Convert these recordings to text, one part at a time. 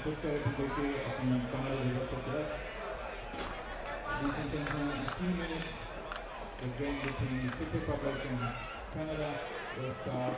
České republiky a tým Kanady 20 let. Ladies and gentlemen, in a few minutes, the game between Czech Republic and Canada will start.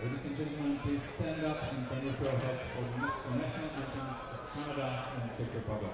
Ladies and gentlemen, please stand up and bend your heads for the national anthem of Canada and Czech Republic.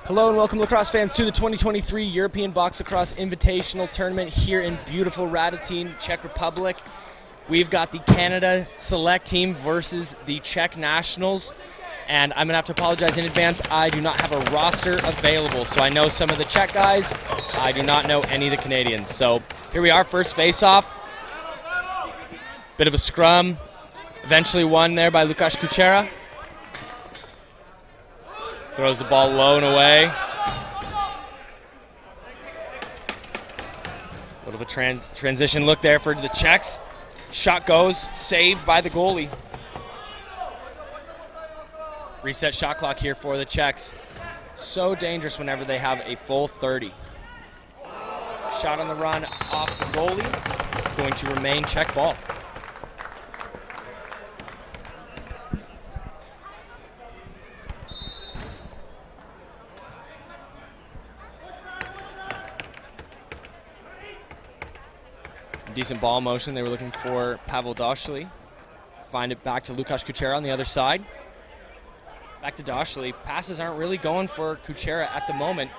Hello and welcome, lacrosse fans, to the 2023 European Box Lacrosse Invitational Tournament here in beautiful Radotín, Czech Republic. We've got the Canada Select Team versus the Czech Nationals, and I'm going to have to apologize in advance. I do not have a roster available, so I know some of the Czech guys. I do not know any of the Canadians. So here we are, first face-off. Bit of a scrum, eventually won there by Lukáš Kučera. Throws the ball low and away. Little of a transition look there for the Czechs. Shot goes, saved by the goalie. Reset shot clock here for the Czechs. So dangerous whenever they have a full 30. Shot on the run off the goalie. Going to remain Czech ball. Decent ball motion. They were looking for Pavel Doshli. Find it back to Lukáš Kučera on the other side. Back to Doshli. Passes aren't really going for Kučera at the moment.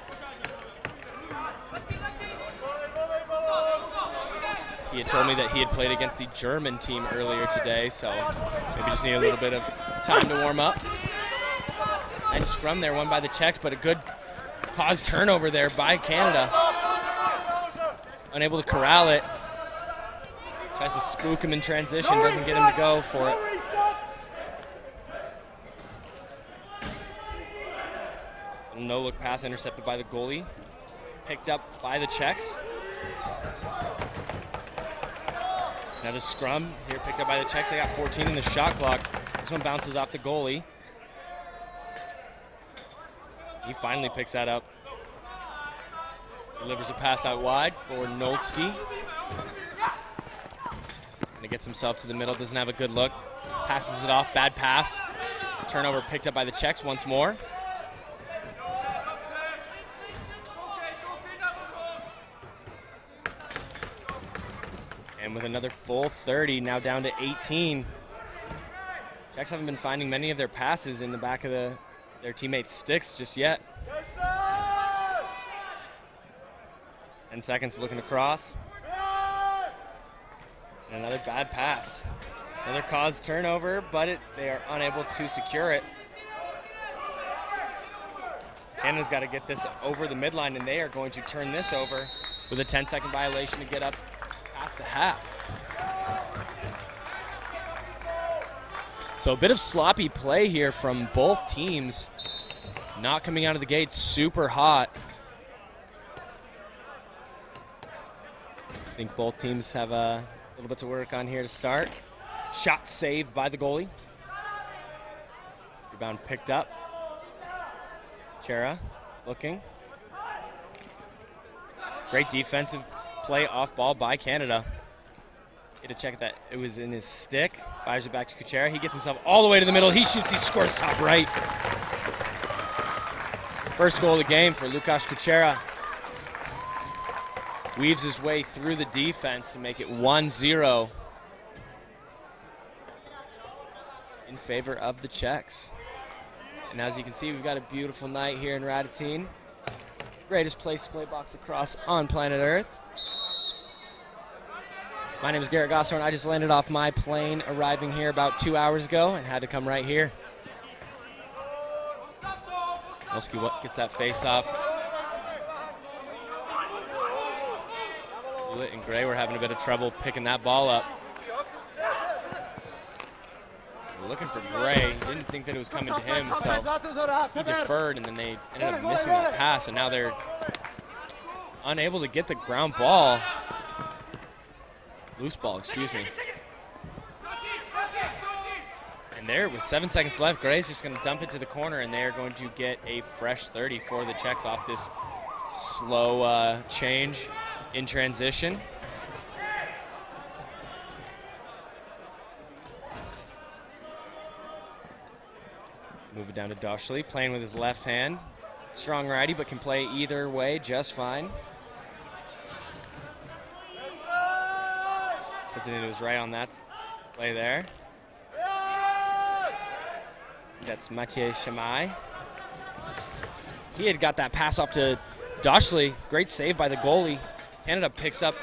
He had told me that he had played against the German team earlier today, so maybe just need a little bit of time to warm up. Nice scrum there, won by the Czechs, but a good caused turnover there by Canada. Unable to corral it. Tries to spook him in transition, doesn't get him to go for it. No-look pass intercepted by the goalie. Picked up by the Czechs. Another scrum here picked up by the Czechs. They got 14 in the shot clock. This one bounces off the goalie. He finally picks that up. Delivers a pass out wide for Nolski. Gets himself to the middle, doesn't have a good look. Passes it off, bad pass. Turnover picked up by the Czechs once more. And with another full 30, now down to 18. Czechs haven't been finding many of their passes in the back of their teammates' sticks just yet. 10 seconds looking across. And another bad pass. Another caused turnover, but they are unable to secure it. Canada's got to get this over the midline, and they are going to turn this over with a 10-second violation to get up past the half. So a bit of sloppy play here from both teams. Not coming out of the gate super hot. I think both teams have a little bit to work on here to start. Shot saved by the goalie. Rebound picked up. Chera looking. Great defensive play off ball by Canada. Get a check that it was in his stick. Fires it back to Kučera. He gets himself all the way to the middle. He shoots, he scores top right. First goal of the game for Lukáš Kučera. Weaves his way through the defense to make it 1-0 in favor of the Czechs. And as you can see, we've got a beautiful night here in Radotín. Greatest place to play box lacrosse on planet Earth. My name is Garrett Gosshorn. I just landed off my plane arriving here about 2 hours ago and had to come right here. Nolski gets that face off. And Gray were having a bit of trouble picking that ball up. We're looking for Gray. Didn't think that it was coming to him, so he deferred, and then they ended up missing that pass, and now they're unable to get the ground ball. Loose ball, excuse me. And there, with 7 seconds left, Gray's just going to dump it to the corner, and they're going to get a fresh 30 for the Czechs off this slow change in transition. Move it down to Doshli, playing with his left hand. Strong righty, but can play either way just fine. Puts it into his right on that play there. That's Mathieu Chamay. he had got that pass off to Dashley. Great save by the goalie. Canada picks up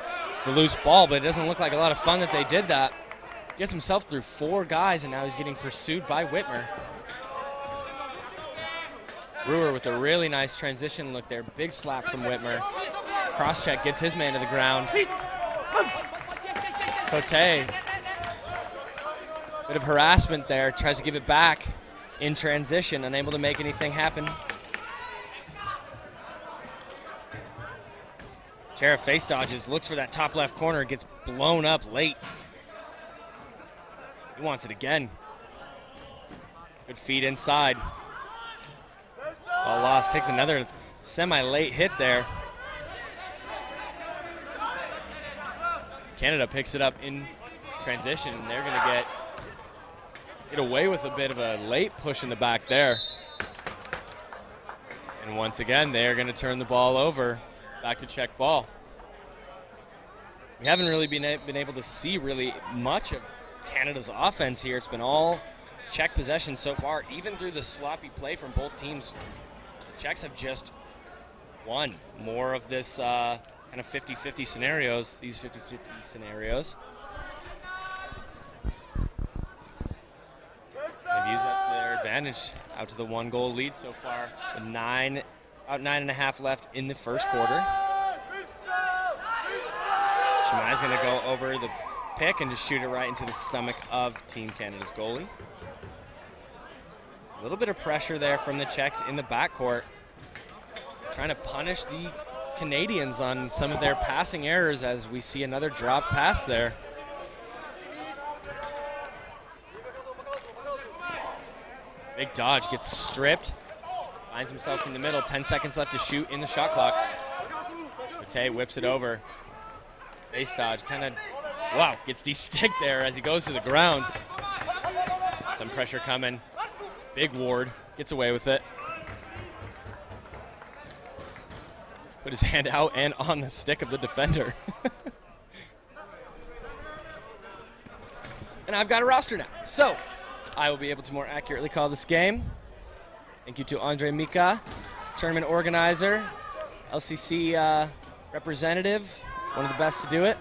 the loose ball, but it doesn't look like a lot of fun that they did that. Gets himself through 4 guys, and now he's getting pursued by Whitmer. Brewer with a really nice transition look there. Big slap from Whitmer. Cross check gets his man to the ground. Cote, bit of harassment there. Tries to give it back in transition, unable to make anything happen. Chera face dodges, looks for that top left corner, gets blown up late. He wants it again. Good feed inside. Ball lost, takes another semi-late hit there. Canada picks it up in transition. They're going to get away with a bit of a late push in the back there. And once again, they're going to turn the ball over. Back to Czech ball. We haven't really been able to see really much of Canada's offense here. It's been all Czech possession so far. Even through the sloppy play from both teams, the Czechs have just won more of this kind of 50-50 scenarios, these 50-50 scenarios. They've used that to their advantage out to the 1-goal lead so far. With about 9.5 left in the first quarter. Shimai's going to go over the pick and just shoot it right into the stomach of Team Canada's goalie. A little bit of pressure there from the Czechs in the backcourt, trying to punish the Canadians on some of their passing errors as we see another drop pass there. Big dodge, gets stripped, finds himself in the middle, 10 seconds left to shoot in the shot clock. Cote whips it over. Face dodge, kind of, wow, gets de-sticked there as he goes to the ground. Some pressure coming. Big Ward gets away with it. Put his hand out and on the stick of the defender. And I've got a roster now, so I will be able to more accurately call this game. Thank you to Andre Mika, tournament organizer, LCC representative, one of the best to do it.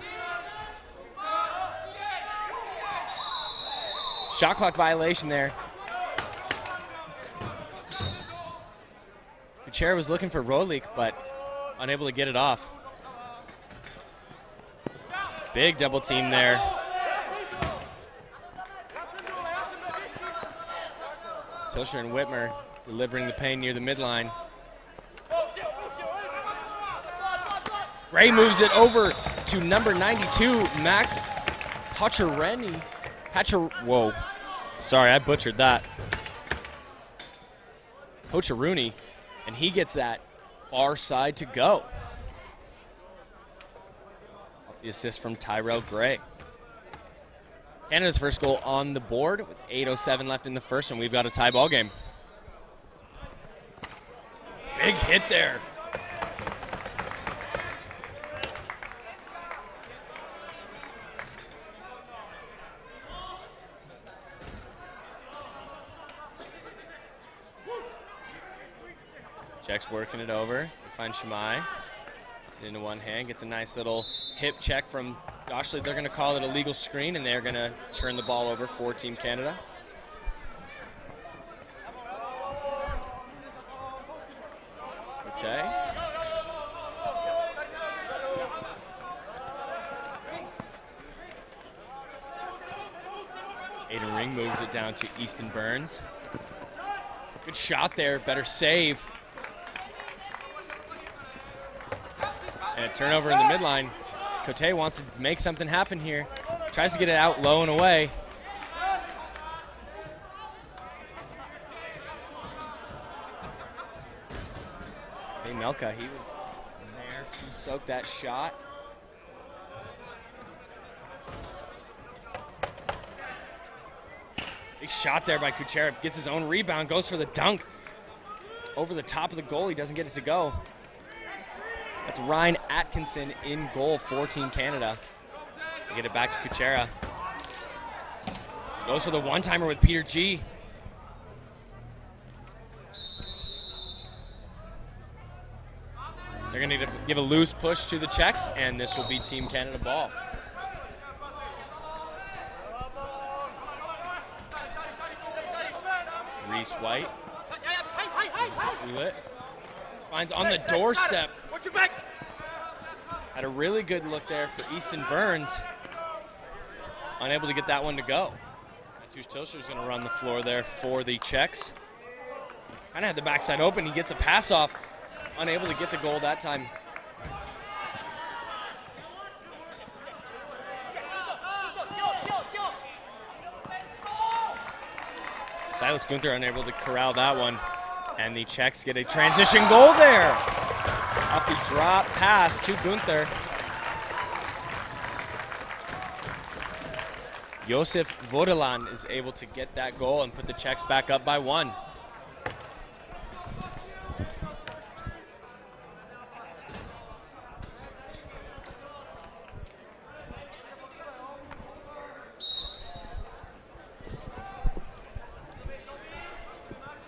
Shot clock violation there. Kuchera was looking for Rolik, but unable to get it off. Big double team there. Tilsher and Whitmer delivering the pain near the midline. Gray moves it over to number 92, Max Pachareni. Whoa, sorry, I butchered that. Pocharuni, and he gets that far side to go. The assist from Tyrell Gray. Canada's first goal on the board with 8:07 left in the first, and we've got a tie ball game. Big hit there. Czech's working it over. They find Shimai. Gets it into one hand. Gets a nice little hip check from Dashley. They're going to call it a legal screen, and they're going to turn the ball over for Team Canada. Okay. Aiden Ring moves it down to Easton Burns. Good shot there. Better save. And a turnover in the midline. Cote wants to make something happen here. Tries to get it out low and away. Hey, Melka, he was there to soak that shot. Big shot there by Kuchera. Gets his own rebound, goes for the dunk. Over the top of the goal, he doesn't get it to go. That's Ryan Atkinson in goal for Team Canada. They get it back to Kuchera. Goes for the one-timer with Peter G. They're going to need to give a loose push to the Czechs, and this will be Team Canada ball. Reese White. Finds on the doorstep. Had a really good look there for Easton Burns. Unable to get that one to go. Matthews Tilscher's going to run the floor there for the Czechs. Kind of had the backside open. He gets a pass off. Unable to get the goal that time. Silas Gunther unable to corral that one. And the Czechs get a transition goal there. Off the drop pass to Gunther. Josef Vodelan is able to get that goal and put the Czechs back up by 1.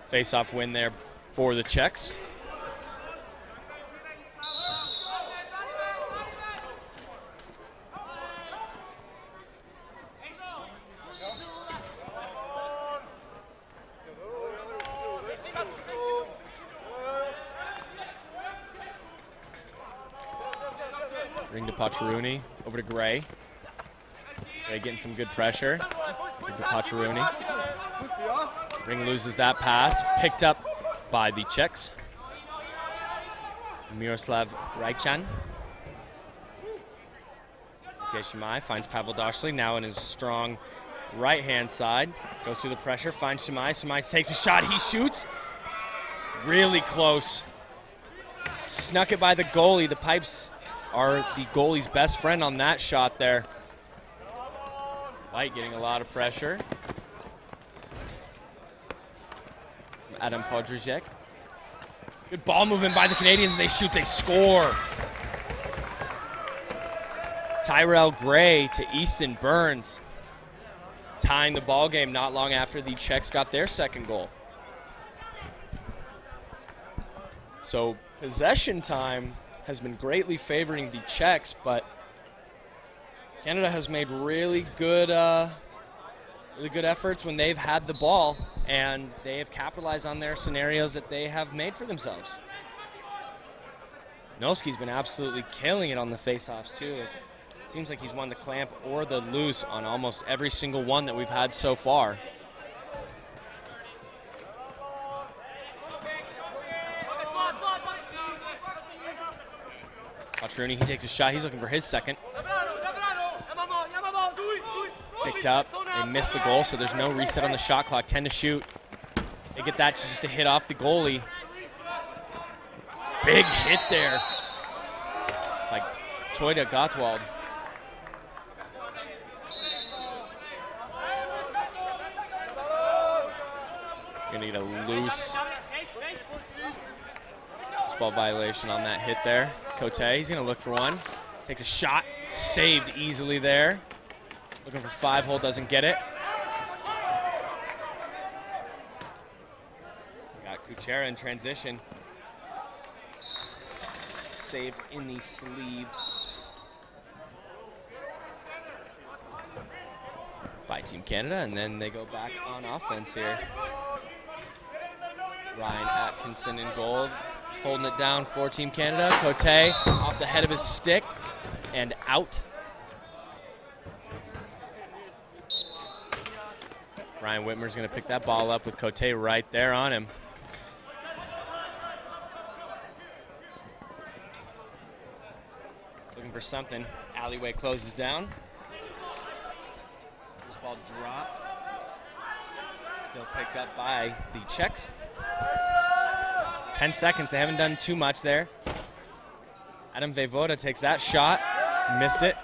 Face-off win there for the Czechs. Ring to Pacharuni, over to Gray. Gray getting some good pressure. Ring to Pacharuni. Ring loses that pass, picked up by the Czechs. Miroslav Rajchan. Shimai finds Pavel Dashley, now in his strong right-hand side. Goes through the pressure, finds Shimai. Shimai takes a shot, he shoots. Really close. Snuck it by the goalie. The pipes are the goalie's best friend on that shot there. White getting a lot of pressure. Adam Podrzejek. Good ball movement by the Canadians. They shoot, they score. Tyrell Gray to Easton Burns. Tying the ball game not long after the Czechs got their second goal. So possession time has been greatly favoring the Czechs, but Canada has made really good efforts when they've had the ball, and they have capitalized on their scenarios that they have made for themselves. Noski's been absolutely killing it on the faceoffs too. It seems like he's won the clamp or the loose on almost every single one that we've had so far. Rooney, he takes a shot. He's looking for his second. Picked up. They missed the goal, so there's no reset on the shot clock. 10 to shoot. They get that just to hit off the goalie. Big hit there by Toyda Gottwald. Gonna need a loose ball violation on that hit there. Cote, he's gonna look for one. Takes a shot, saved easily there. Looking for 5-hole, doesn't get it. Got Kuchera in transition. Saved in the sleeve by Team Canada, and then they go back on offense here. Ryan Atkinson in goal, holding it down for Team Canada. Cote off the head of his stick and out. Ryan Whitmer's going to pick that ball up with Cote right there on him. Looking for something. Alleyway closes down. This ball dropped. Still picked up by the Czechs. 10 seconds. They haven't done too much there. Adam Vejvoda takes that shot. Missed it.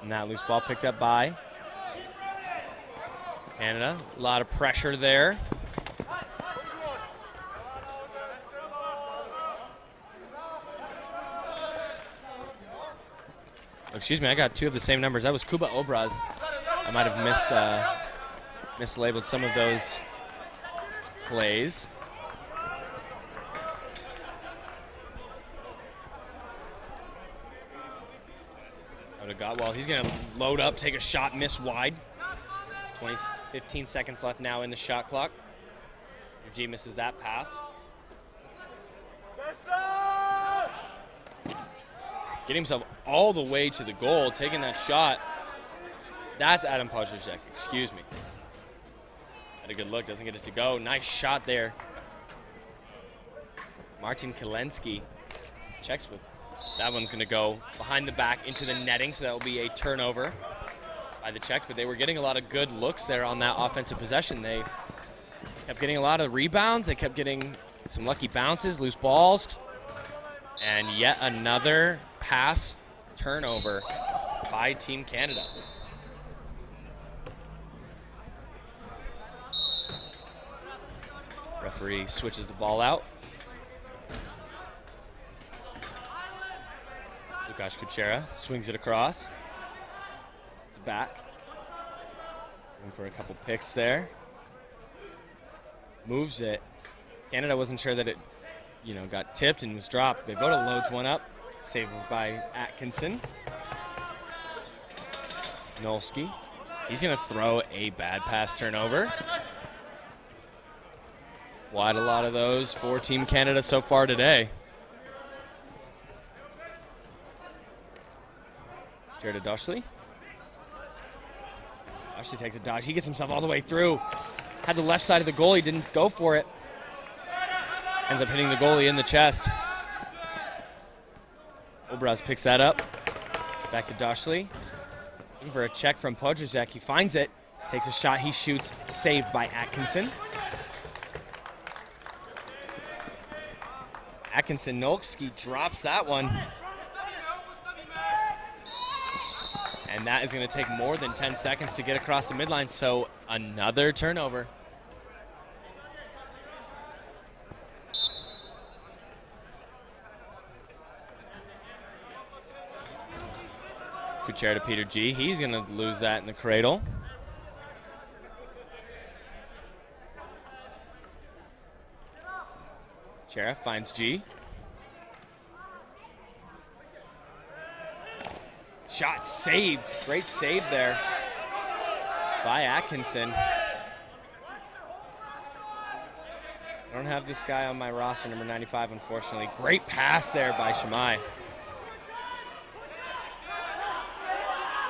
And that loose ball picked up by Canada. A lot of pressure there. Excuse me, I got two of the same numbers. That was Kuba Obraz. I might have mislabeled some of those plays. got. Well, he's going to load up, take a shot, miss wide. 15 seconds left now in the shot clock. G misses that pass. Getting himself all the way to the goal, taking that shot. That's Adam Podrzejczyk, excuse me. Had a good look, doesn't get it to go. Nice shot there. Martin Kalensky checks with. That one's going to go behind the back into the netting, so that will be a turnover by the Czechs. But they were getting a lot of good looks there on that offensive possession. They kept getting a lot of rebounds. They kept getting some lucky bounces, loose balls. And yet another pass turnover by Team Canada. Referee switches the ball out. Lukasz Kuchera swings it across. It's back. Going for a couple picks there. Moves it. Canada wasn't sure that it, got tipped and was dropped. Voda loads one up. Saved by Atkinson. Nolski. He's going to throw a bad pass turnover. Quite a lot of those for Team Canada so far today. Jared Dashley. Dashley takes a dodge. He gets himself all the way through. Had the left side of the goalie, didn't go for it. Ends up hitting the goalie in the chest. Obraz picks that up. Back to Dashley. Looking for a check from Podrzejczyk. He finds it. Takes a shot. He shoots. Saved by Atkinson. Atkinson Nolski drops that one. And that is going to take more than 10 seconds to get across the midline, so another turnover. Kuchera to Peter G. He's going to lose that in the cradle. Kuchera finds G. Shot saved. Great save there by Atkinson. I don't have this guy on my roster, number 95, unfortunately. Great pass there by Shimai.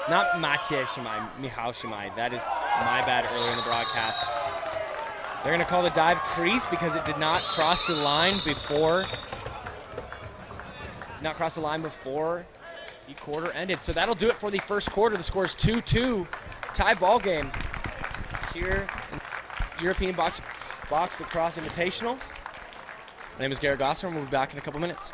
Not Maciej Shimai, Michał Shimai. That is my bad earlier in the broadcast. They're going to call the dive crease because it did not cross the line before. The quarter ended. So that'll do it for the first quarter. The score is 2-2. Tie ball game here in European box-lacrosse Invitational. My name is Garrett Gosser, and we'll be back in a couple minutes.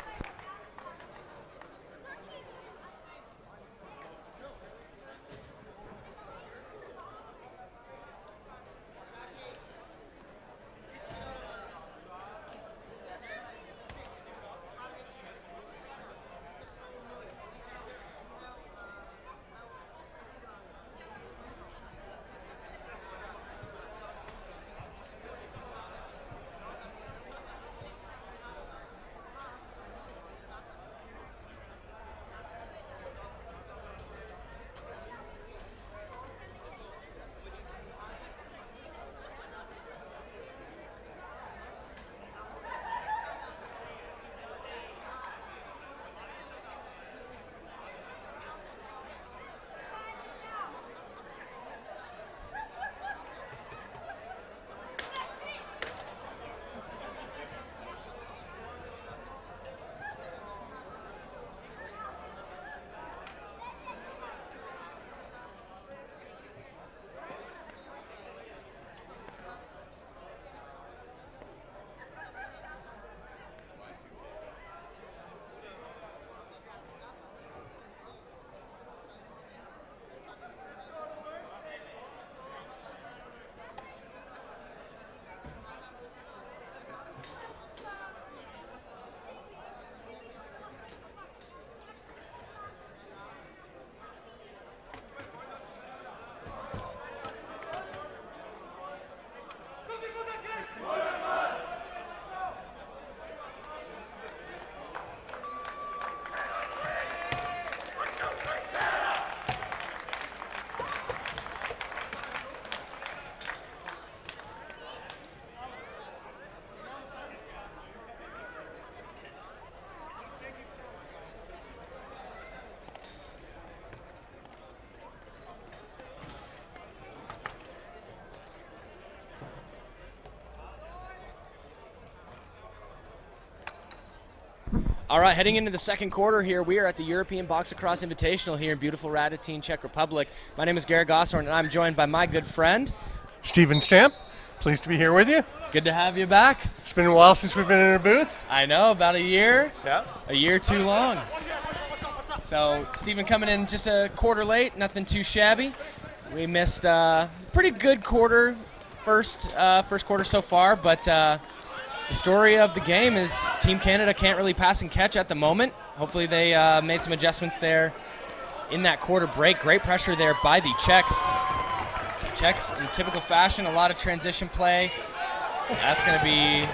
All right, heading into the second quarter here, we are at the European Box-lacrosse Invitational here in beautiful Radotín, Czech Republic. My name is Garrett Gosshorn, and I'm joined by my good friend, Steven Stamp. Pleased to be here with you. Good to have you back. It's been a while since we've been in a booth. I know, about a year. Yeah. A year too long. So, Steven coming in just a quarter late, nothing too shabby. We missed a pretty good quarter, first quarter so far, but the story of the game is Team Canada can't really pass and catch at the moment. Hopefully they made some adjustments there in that quarter break. Great pressure there by the Czechs. Czechs, in typical fashion, a lot of transition play. That's going to be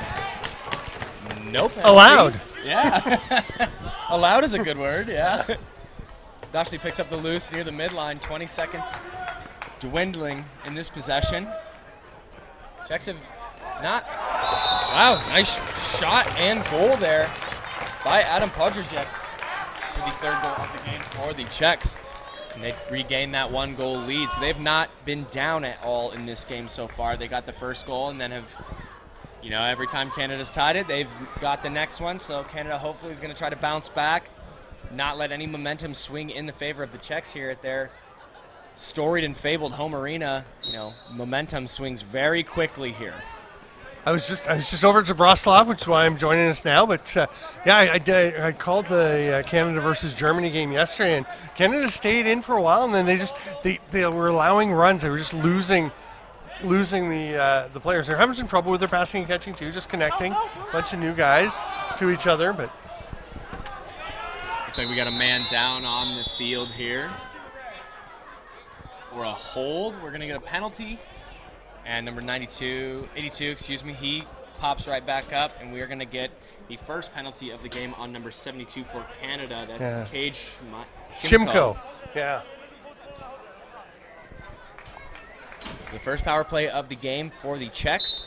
nope. Allowed. Yeah. Allowed is a good word, yeah. Dashley picks up the loose near the midline. 20 seconds dwindling in this possession. Czechs have not... Wow, nice shot and goal there by Adam Podrzejek for the third goal of the game for the Czechs. And they regained that 1-goal lead. So they've not been down at all in this game so far. They got the first goal and then have, you know, every time Canada's tied it, they've got the next one. So Canada hopefully is going to try to bounce back, not let any momentum swing in the favor of the Czechs here at their storied and fabled home arena. You know, momentum swings very quickly here. I was just over at Zabraslav, which is why I'm joining us now. But yeah, I called the Canada versus Germany game yesterday, and Canada stayed in for a while, and then they were allowing runs. They were just losing the players. They're having some trouble with their passing and catching too, just connecting a bunch of new guys to each other. But looks like we got a man down on the field here for a hold. We're gonna get a penalty. And number 82, excuse me, he pops right back up, and we are going to get the first penalty of the game on number 72 for Canada. That's Cage Shimko. Yeah. The first power play of the game for the Czechs.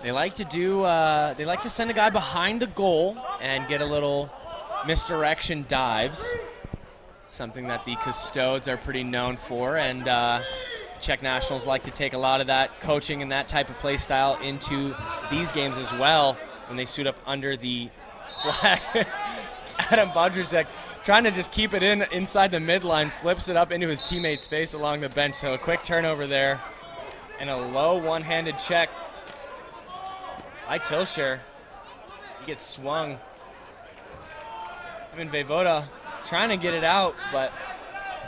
They like to send a guy behind the goal and get a little misdirection dives. Something that the Custodes are pretty known for, and Czech nationals like to take a lot of that coaching and that type of play style into these games as well when they suit up under the flag. Adam Podrzejek trying to just keep it inside the midline, flips it up into his teammate's face along the bench. So a quick turnover there and a low one-handed check by Tilsher. He gets swung. Even Vejvoda trying to get it out, but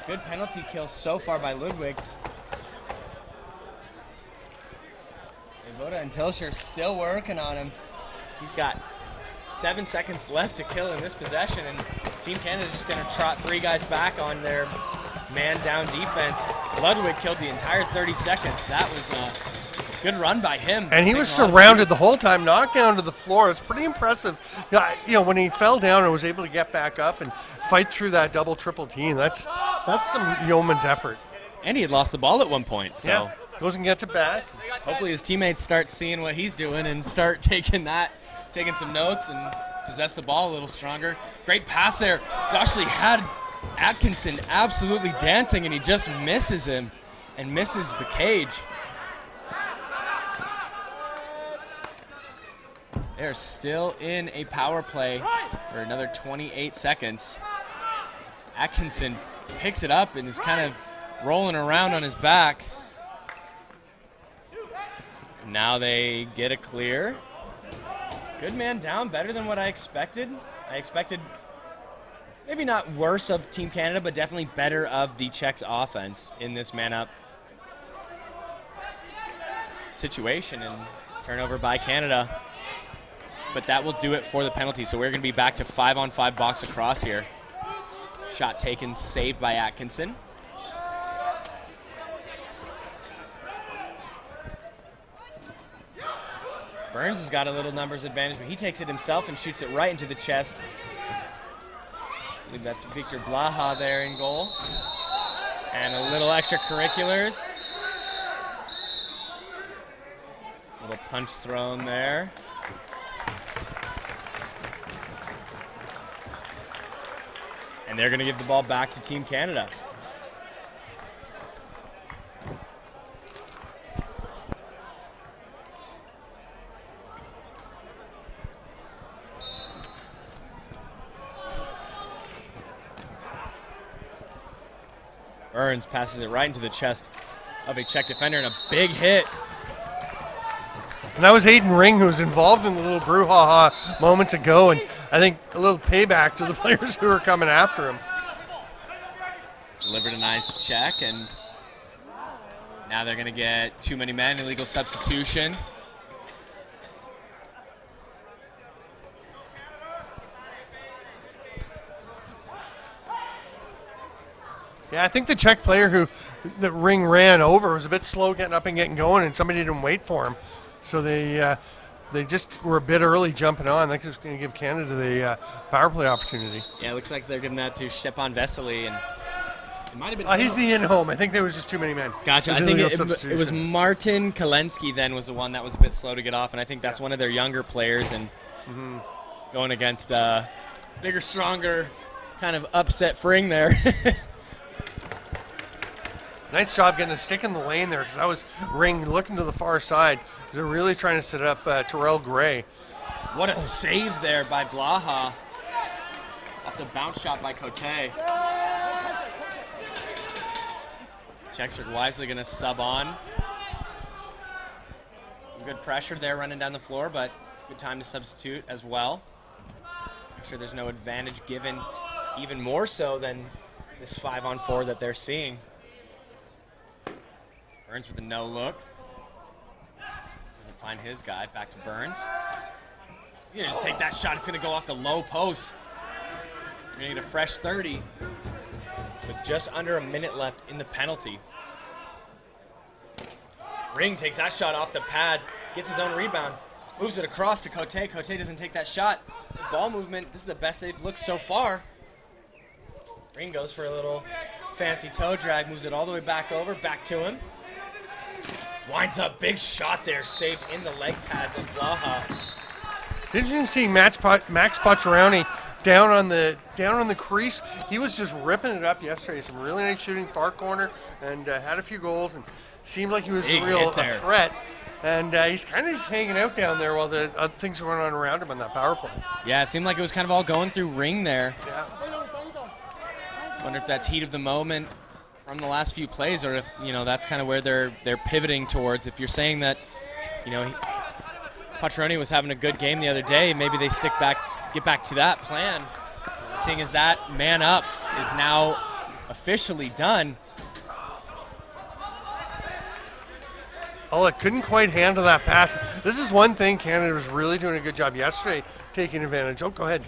good penalty kill so far by Ludwig. Vejvoda and Tilsher still working on him. He's got 7 seconds left to kill in this possession, and Team Canada just going to trot 3 guys back on their man-down defense. Ludwig killed the entire 30 seconds. That was a good run by him. And he was surrounded the whole time, knocked down to the floor. It's pretty impressive. You know, when he fell down and was able to get back up and fight through that double, triple team, that's some yeoman's effort. And he had lost the ball at one point, so... Yeah. Goes and gets it back. Hopefully his teammates start seeing what he's doing and start taking some notes and possess the ball a little stronger. Great pass there. Dashley had Atkinson absolutely dancing, and he just misses him and misses the cage. They're still in a power play for another 28 seconds. Atkinson picks it up and is kind of rolling around on his back. Now they get a clear. Good man down, better than what I expected. I expected maybe not worse of Team Canada, but definitely better of the Czechs offense in this man-up situation, and turnover by Canada. But that will do it for the penalty, so we're going to be back to 5-on-5 box-lacrosse here. Shot taken, saved by Atkinson. Burns has got a little numbers advantage, but he takes it himself and shoots it right into the chest. I believe that's Victor Blaha there in goal. And a little extracurriculars. Little punch thrown there. And they're going to give the ball back to Team Canada. Burns passes it right into the chest of a Czech defender, and a big hit. And that was Aiden Ring, who was involved in the little brouhaha moments ago, and I think a little payback to the players who were coming after him. Delivered a nice check, and now they're going to get too many men, illegal substitution. Yeah, I think the Czech player that Ring ran over was a bit slow getting up and getting going, and somebody didn't wait for him. So they just were a bit early jumping on. That's just going to give Canada the power play opportunity. Yeah, it looks like they're giving that to Stepan Vesely, and it might have been. He's the in-home. I think there was just too many men. Gotcha. I think it was Martin Kalensky then was the one that was a bit slow to get off, and I think that's one of their younger players, and going against bigger, stronger, kind of upset Fring there. Nice job getting a stick in the lane there, because that was Ring looking to the far side. They're really trying to set up Terrell Gray. What a save there by Blaha. Off the bounce shot by Cote. Czechs are wisely going to sub on. Some good pressure there running down the floor, but good time to substitute as well. Make sure there's no advantage given, even more so than this 5-on-4 that they're seeing. Burns with a no look. Doesn't find his guy. Back to Burns. He's going to just take that shot. It's going to go off the low post. We're going to get a fresh 30 with just under a minute left in the penalty. Ring takes that shot off the pads, gets his own rebound, moves it across to Cote. Cote doesn't take that shot. Ball movement, this is the best they've looked so far. Ring goes for a little fancy toe drag, moves it all the way back over, back to him. Winds up, big shot there, saved in the leg pads of Blaha. Didn't you see Max Pacciaroni down on the crease? He was just ripping it up yesterday. Some really nice shooting, far corner, and had a few goals, and seemed like he was a real threat. And he's kind of just hanging out down there while the other things are going on around him on that power play. Yeah, it seemed like it was kind of all going through Ring there. Yeah. Wonder if that's heat of the moment from the last few plays, or if that's kind of where they're pivoting towards. If you're saying that Pacciaroni was having a good game the other day, maybe they get back to that plan, seeing as that man up is now officially done. Couldn't quite handle that pass. This is one thing Canada was really doing a good job yesterday, taking advantage. Oh, go ahead.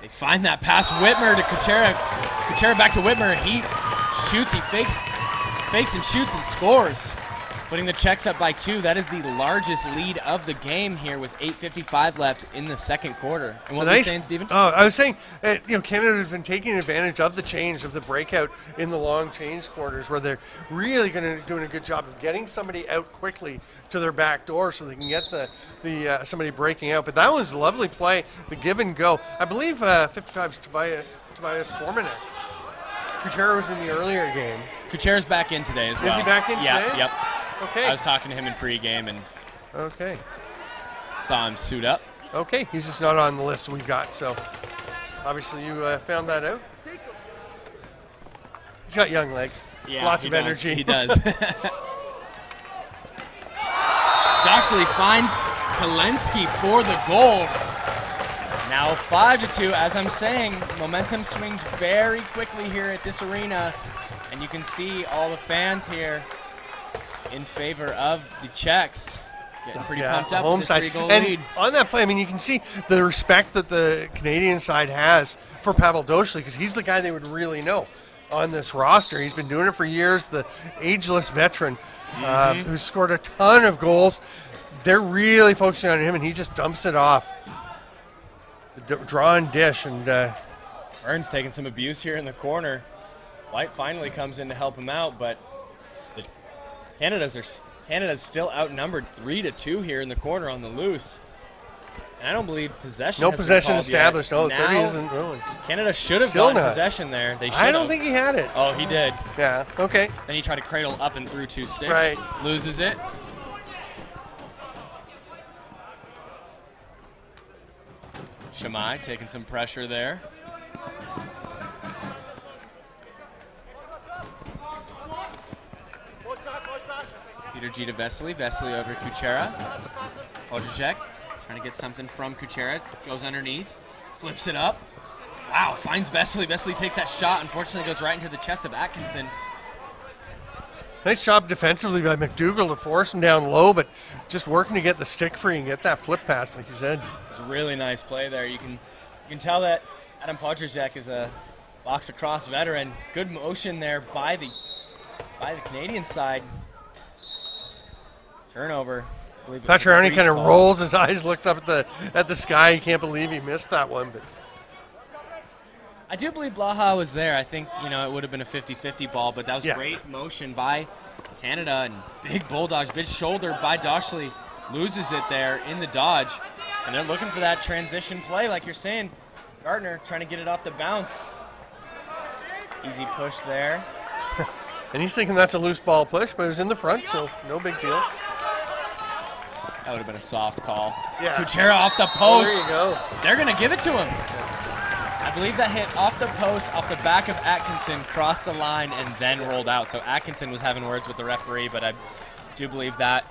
They find that pass. Whitmer to Kuchera. Kuchera back to Whitmer. He shoots. He fakes and shoots and scores, putting the Czechs up by 2. That is the largest lead of the game here with 8:55 left in the second quarter. And what were you saying, Stephen? Oh, I was saying, Canada has been taking advantage of the change, of the breakout in the long change quarters, where they're really doing a good job of getting somebody out quickly to their back door so they can get the somebody breaking out. But that was a lovely play, the give and go. I believe 55's Tobias Formanek. Kuchera was in the earlier game. Kuchera's back in today as well. Is he back in today? Yeah, yep. Okay. I was talking to him in pregame and saw him suit up. Okay, he's just not on the list we've got, so obviously you found that out. He's got young legs, lots of energy. He does. Dashley finds Kalensky for the goal. Now 5-2, as I'm saying, momentum swings very quickly here at this arena, and you can see all the fans here in favor of the Czechs. Getting pretty pumped up with this 3-goal lead. On that play, you can see the respect that the Canadian side has for Pavel Dashley, because he's the guy they would really know on this roster. He's been doing it for years, the ageless veteran who's scored a ton of goals. They're really focusing on him, and he just dumps it off. The draw and dish. And Burns taking some abuse here in the corner. White finally comes in to help him out, but Canada's still outnumbered 3-2 here in the corner on the loose. And I don't believe possession. No possession established. Yet. No, 30 isn't really. Canada should have gotten possession there. They should. I don't think he had it. Oh, he did. Yeah. Okay. Then he tried to cradle up and through 2 sticks. Right. Loses it. Shamai taking some pressure there. Peter G to Vesely. Vesely over Kuchera. Ojacek trying to get something from Kuchera. Goes underneath. Flips it up. Wow, finds Vesely. Vesely takes that shot. Unfortunately, goes right into the chest of Atkinson. Nice job defensively by McDougall to force him down low, but just working to get the stick free and get that flip pass, like you said. It's a really nice play there. You can tell that Adam Podrzejek is a box-lacrosse veteran. Good motion there by the Canadian side. Turnover. Petroni kind of rolls his eyes, looks up at the sky. He can't believe he missed that one. But I do believe Blaha was there. I think, it would have been a 50-50 ball, but that was Yeah. great motion by Canada, and big bulldogs, big shoulder by Dashley. Loses it there in the dodge, and they're looking for that transition play, like you're saying. Gardner trying to get it off the bounce. Easy push there. and he's thinking that's a loose ball push, but it was in the front, so no big deal. That would have been a soft call. Yeah. Kuchera off the post. There you go. They're going to give it to him. I believe that hit off the post, off the back of Atkinson, crossed the line, and then rolled out. So Atkinson was having words with the referee, but I do believe that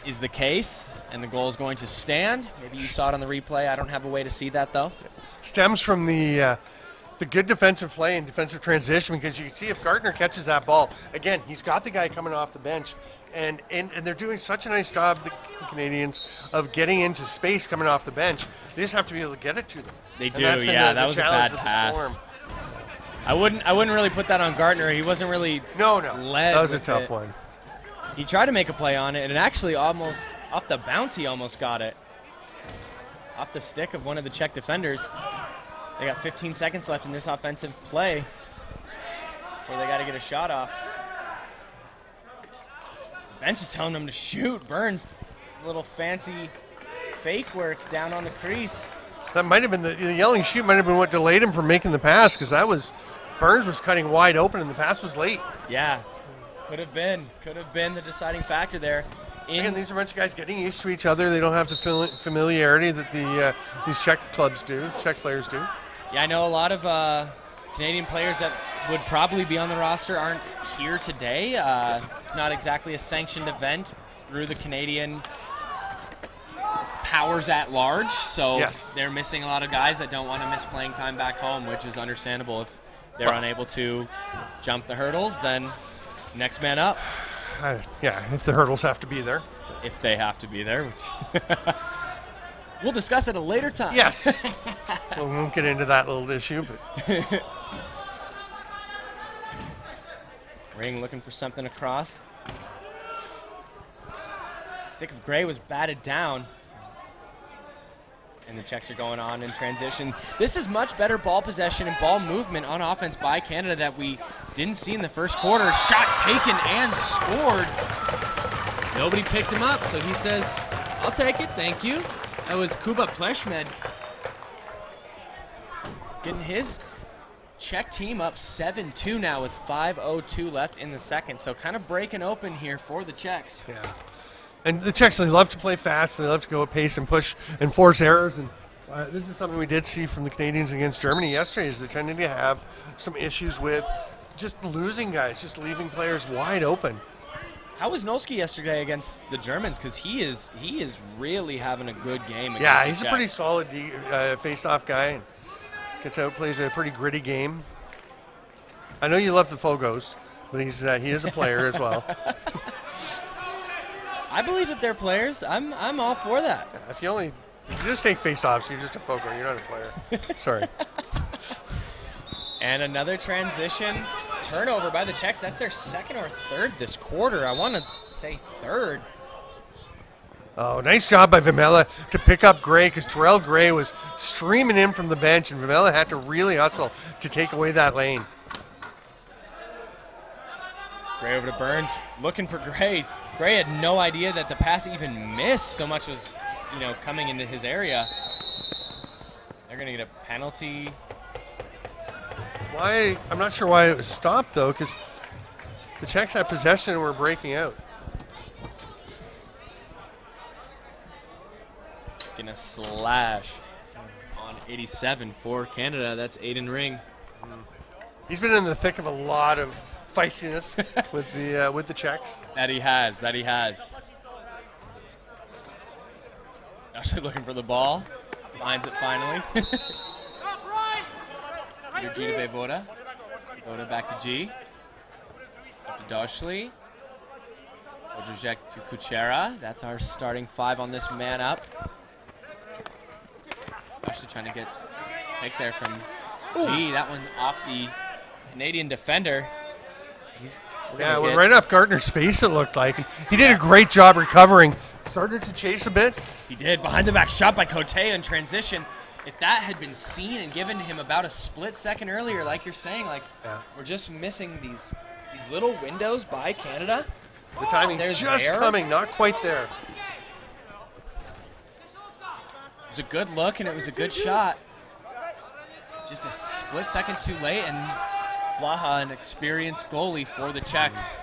is the case, and the goal is going to stand. Maybe you saw it on the replay. I don't have a way to see that, though. Stems from the good defensive play and defensive transition, because you can see if Gardner catches that ball, again, he's got the guy coming off the bench, and they're doing such a nice job, the Canadians, of getting into space coming off the bench. They just have to be able to get it to them. They do, yeah. That was a bad pass. I wouldn't really put that on Gardner. He wasn't really led. That was a tough one. He tried to make a play on it, and actually almost off the bounce, he almost got it. Off the stick of one of the Czech defenders. They got 15 seconds left in this offensive play before they got to get a shot off. The bench is telling them to shoot. Burns, a little fancy fake work down on the crease. That might have been the yelling shoot might have been what delayed him from making the pass, because that was Burns was cutting wide open and the pass was late. Yeah, could have been the deciding factor there. Again, these are a bunch of guys getting used to each other. They don't have the familiarity that these Czech players do. Yeah, I know a lot of Canadian players that would probably be on the roster aren't here today. It's not exactly a sanctioned event through the Canadian powers at large, so they're missing a lot of guys that don't want to miss playing time back home, which is understandable. If they're unable to jump the hurdles, then next man up. If the hurdles have to be there. If they have to be there, which we'll discuss at a later time. Yes. We won't get into that little issue, but Ring looking for something across. Stick of Gray was batted down. And the Czechs are going on in transition. This is much better ball possession and ball movement on offense by Canada that we didn't see in the first quarter. Shot taken and scored. Nobody picked him up, so he says, I'll take it, thank you. That was Kuba Pleshmed getting his Czech team up 7-2 now with 5:02 left in the second. So kind of breaking open here for the Czechs. Yeah. And the Czechs, they love to play fast. They love to go at pace and push and force errors. And this is something we did see from the Canadians against Germany yesterday, is they're tending to have some issues with just losing guys, just leaving players wide open. How was Nolski yesterday against the Germans? Because he is really having a good game against Yeah, the he's Czechs. a pretty solid face-off guy. And gets out, plays a pretty gritty game. I know you love the Fogos, but he is a player as well. I believe that they're players. I'm all for that. If you just take face-offs, you're just a Fogo. You're not a player. Sorry. And another transition turnover by the Czechs. That's their second or third this quarter. I want to say third. Oh, nice job by Vimela to pick up Gray, because Terrell Gray was streaming in from the bench, and Vimela had to really hustle to take away that lane. Gray over to Burns, looking for Gray. Gray had no idea that the pass even missed. So much was, coming into his area. They're going to get a penalty. Why? I'm not sure why it was stopped, though, because the Czechs had possession and were breaking out. Gonna slash on 87 for Canada. That's Aiden Ring. He's been in the thick of a lot of feistiness with the Czechs. That he has. That he has. Actually looking for the ball. Finds it finally. Under G to Voda. Voda back to G. Up to Doshli. Wojciech to Kuchera. That's our starting 5 on this man up. Doshli trying to get pick there from G. That one off the Canadian defender. Yeah, went right off Gartner's face, it looked like. He did a great job recovering. Started to chase a bit. He did. Behind the back shot by Cote in transition. If that had been seen and given to him about a split second earlier, like you're saying, like we're just missing these little windows by Canada. The timing's just coming, not quite there. It was a good look and it was a good shot. Just a split second too late, and Blaha, an experienced goalie for the Czechs.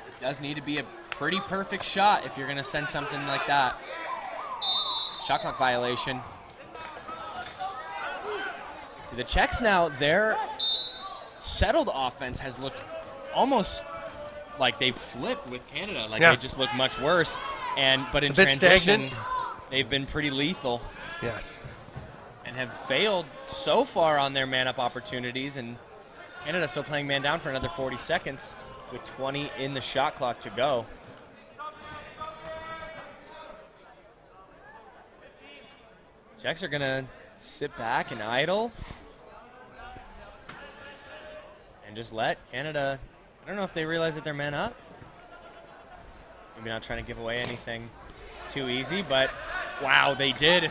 It does need to be a pretty perfect shot if you're going to send something like that. Shot clock violation. See, the Czechs now, their settled offense has looked almost like they've flipped with Canada. Like they just look much worse. But in transition, they've been pretty lethal. Yes. And have failed so far on their man-up opportunities, and Canada still playing man down for another 40 seconds with 20 in the shot clock to go. Czechs are gonna sit back and idle and just let Canada, I don't know if they realize that they're man up. Maybe not trying to give away anything too easy, but wow, they did.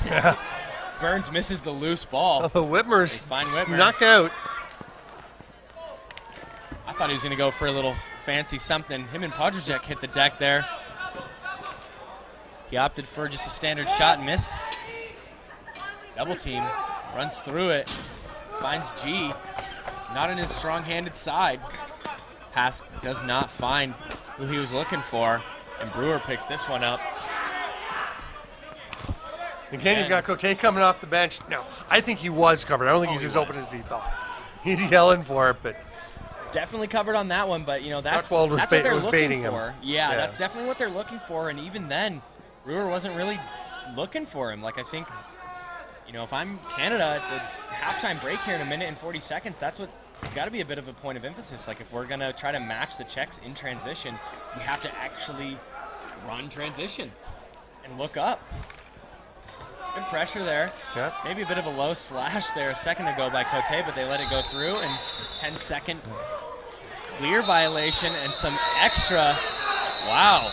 Burns misses the loose ball. Oh, Whitmer's snuck out. I thought he was going to go for a little fancy something. Him and Podrzejek hit the deck there. He opted for just a standard shot and miss. Double team, runs through it, finds G. Not in his strong-handed side. Pass does not find who he was looking for, and Brewer picks this one up. Again, you've got Cote coming off the bench. No, I think he was covered. I don't think he's as open as he thought. He's yelling for it, but definitely covered on that one. But you know that's what they're looking for. Yeah, that's definitely what they're looking for. And even then, Brewer wasn't really looking for him. Like I think, you know, if I'm Canada at the halftime break here in a minute and 40 seconds, that's what it's got to be a bit of a point of emphasis. Like if we're gonna try to match the Czechs in transition, we have to actually run transition and look up. Good pressure there. Yeah. Maybe a bit of a low slash there a second ago by Cote, but they let it go through. And 10-second clear violation and some extra. Wow,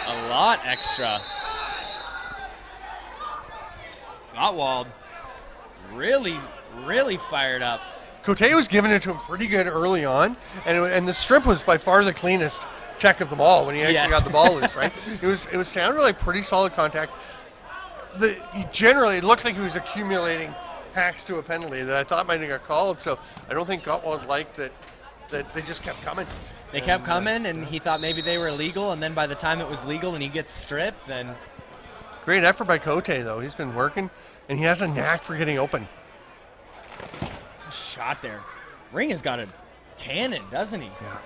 a lot extra. Gottwald really, really fired up. Cote was giving it to him pretty good early on, and the strip was by far the cleanest check of them all when he actually got the ball loose, right? It was sounded like pretty solid contact. Generally, it looked like he was accumulating hacks to a penalty that I thought might have got called. So I don't think Gottwald liked that they just kept coming. They kept coming, and he thought maybe they were illegal. And then by the time it was legal and he gets stripped, then great effort by Cote though. He's been working, and he has a knack for getting open. Shot there. Ring has got a cannon, doesn't he? Yeah.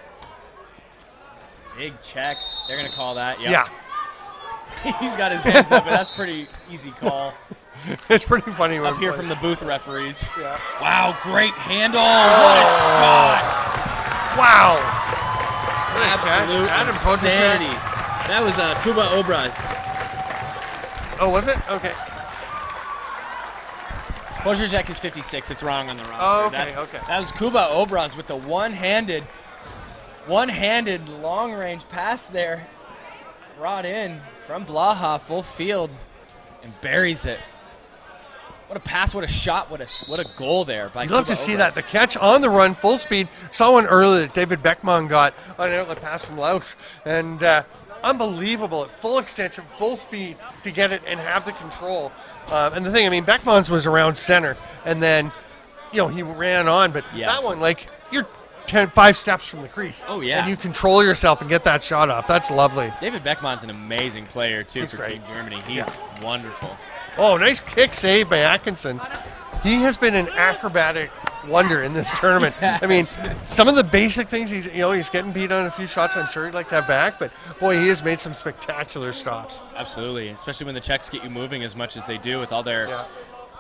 Big check. They're gonna call that. Yep. Yeah. He's got his hands up, but that's pretty easy call. It's pretty funny. Up here from the booth referees. Yeah. Wow, great handle. What a shot. Wow. Absolute insanity. That was Kuba Obraz. Oh, was it? Okay. Podrzejek is 56. It's wrong on the roster. Oh, okay, That was Kuba Obraz with the one-handed long-range pass there. Brought in from Blaha, full field, and buries it. What a pass, what a shot, what a goal there by You'd love to see that. The catch on the run, full speed. Saw one earlier that David Beckman got on an outlet pass from Lausch. And unbelievable at full extension, full speed to get it and have the control. And the thing, I mean, Beckman's was around center, and then, you know, he ran on. But that one, like, you're 5 steps from the crease. Oh, yeah. And you control yourself and get that shot off. That's lovely. David Beckman's an amazing player, too, for Team Germany. He's wonderful. Oh, nice kick save by Atkinson. He has been an acrobatic wonder in this tournament. I mean, some of the basic things, he's getting beat on a few shots I'm sure he'd like to have back, but boy, he has made some spectacular stops. Absolutely, especially when the Czechs get you moving as much as they do with all their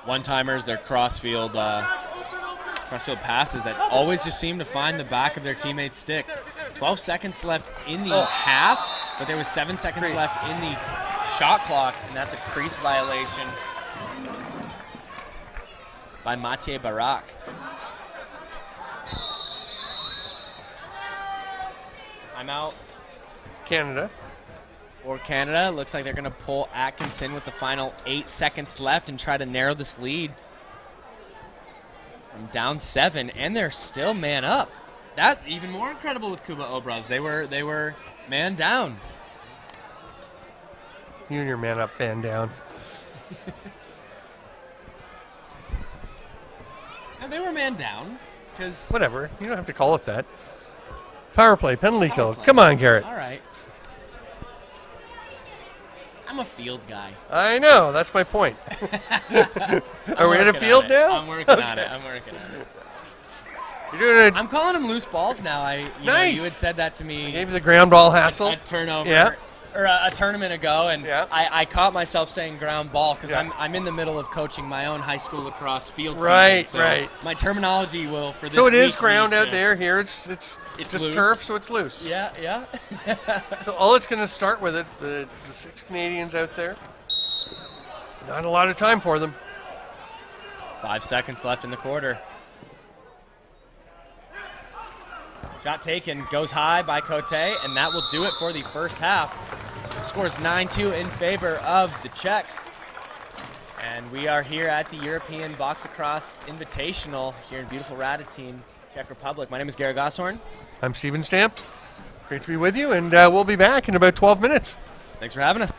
one-timers, their crossfield passes that always just seem to find the back of their teammate's stick. 12 seconds left in the half, but there was 7 seconds left in the shot clock, and that's a crease violation by Matej Barak. Timeout. Canada. For Canada, looks like they're going to pull Atkinson with the final 8 seconds left and try to narrow this lead from down 7, and they're still man up. That even more incredible with Kuba Obraz. They were man down. You and your man up, man down. No, they were man down because whatever. You don't have to call it that. Power play, penalty kill. Come on, Garrett. All right. I'm a field guy. I know. That's my point. Are we in a field now? I'm working on it. You're doing it. I'm calling them loose balls now. Nice. You had said that to me. I gave you the ground ball hassle. A turnover. Yeah. Or a tournament ago, and I caught myself saying ground ball because I'm in the middle of coaching my own high school lacrosse field season. So my terminology will for this. So it is ground out there. Here it's just loose. turf, so it's loose. Yeah. So all it's going to start with it. The 6 Canadians out there. Not a lot of time for them. 5 seconds left in the quarter. Shot taken, goes high by Cote, and that will do it for the first half. Scores 9-2 in favor of the Czechs. And we are here at the European Box-lacrosse Invitational here in beautiful Radotín, Czech Republic. My name is Garrett Gosshorn. I'm Steven Stamp. Great to be with you, and we'll be back in about 12 minutes. Thanks for having us.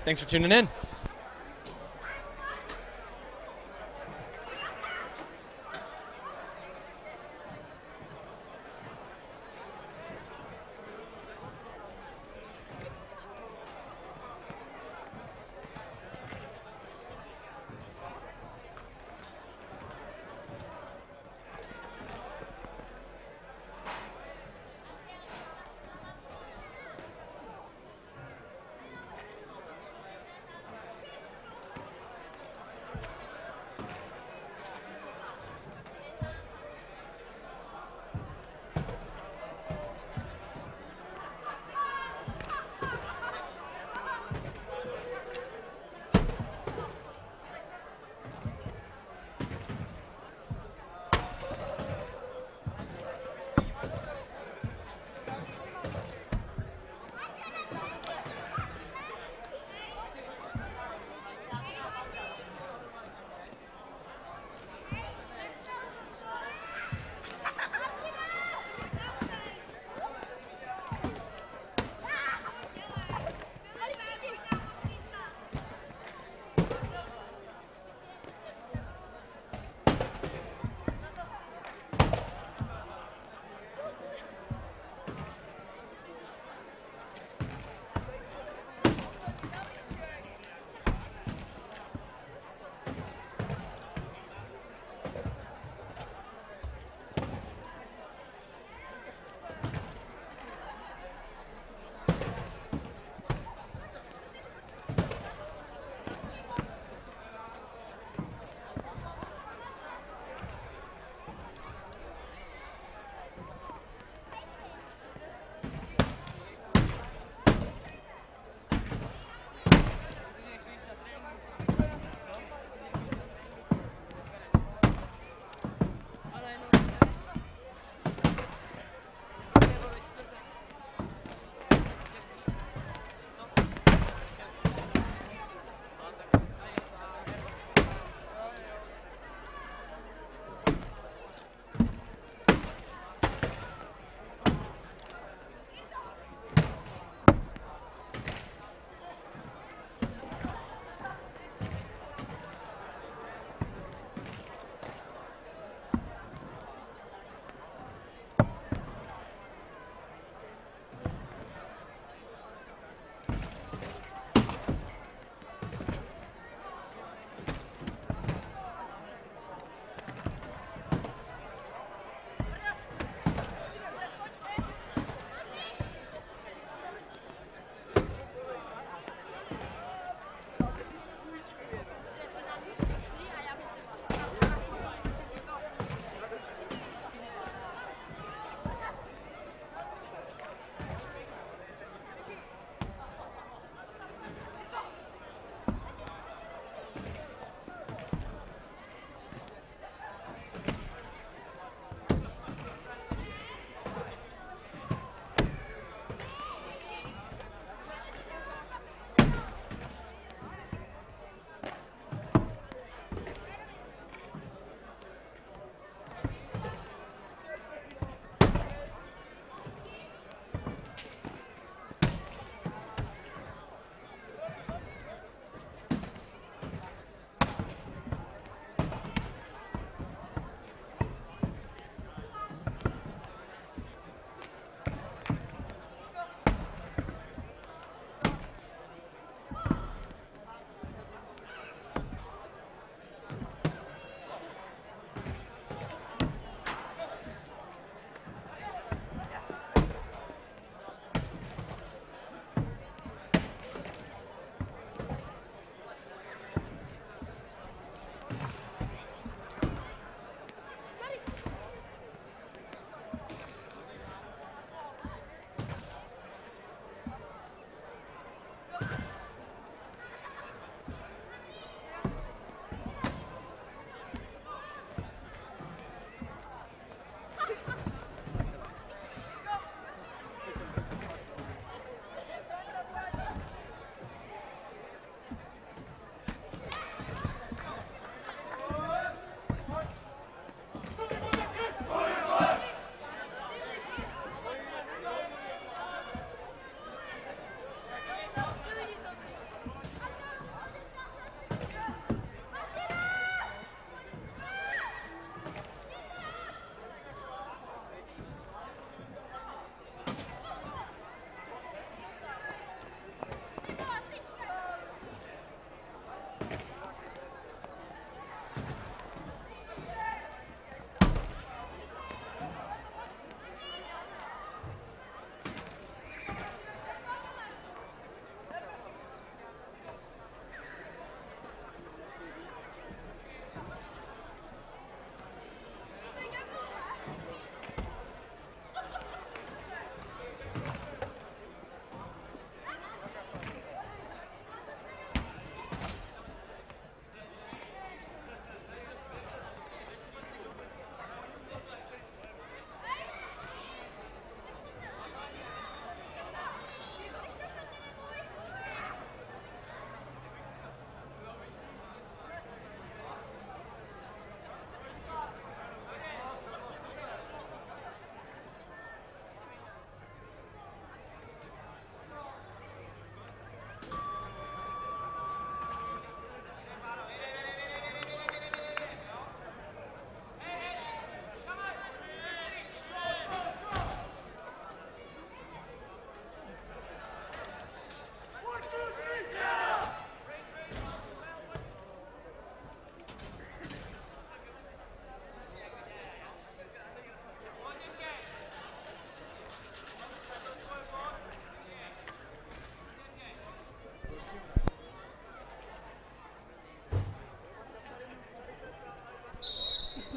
Thanks for tuning in.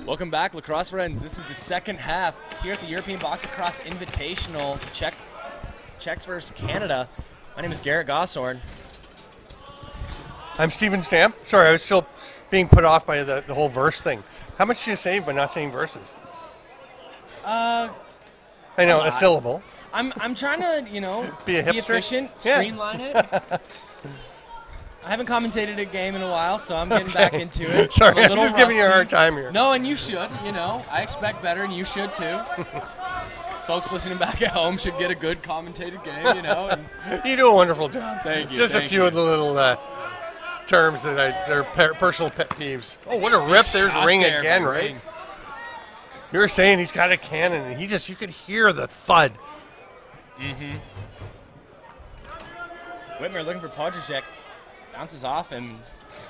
Welcome back, lacrosse friends. This is the second half here at the European Box-Lacrosse Invitational, Czechs versus Canada. My name is Garrett Gosshorn. I'm Steven Stamp. Sorry, I was still being put off by the whole verse thing. How much do you save by not saying verses? I know, a syllable. I'm trying to, be efficient, streamline it. I haven't commentated a game in a while, so I'm getting back into it. Sorry, I'm just giving you a hard time here. No, and you should, I expect better, and you should too. Folks listening back at home should get a good commentated game, And you do a wonderful job. Thank you. Just a few of the little terms that are personal pet peeves. Oh, what a rip. There's Ring again, right? Ring. You were saying he's got a cannon, and you could hear the thud. Mm-hmm. Whitmer looking for Podrzejczyk. Bounces off, and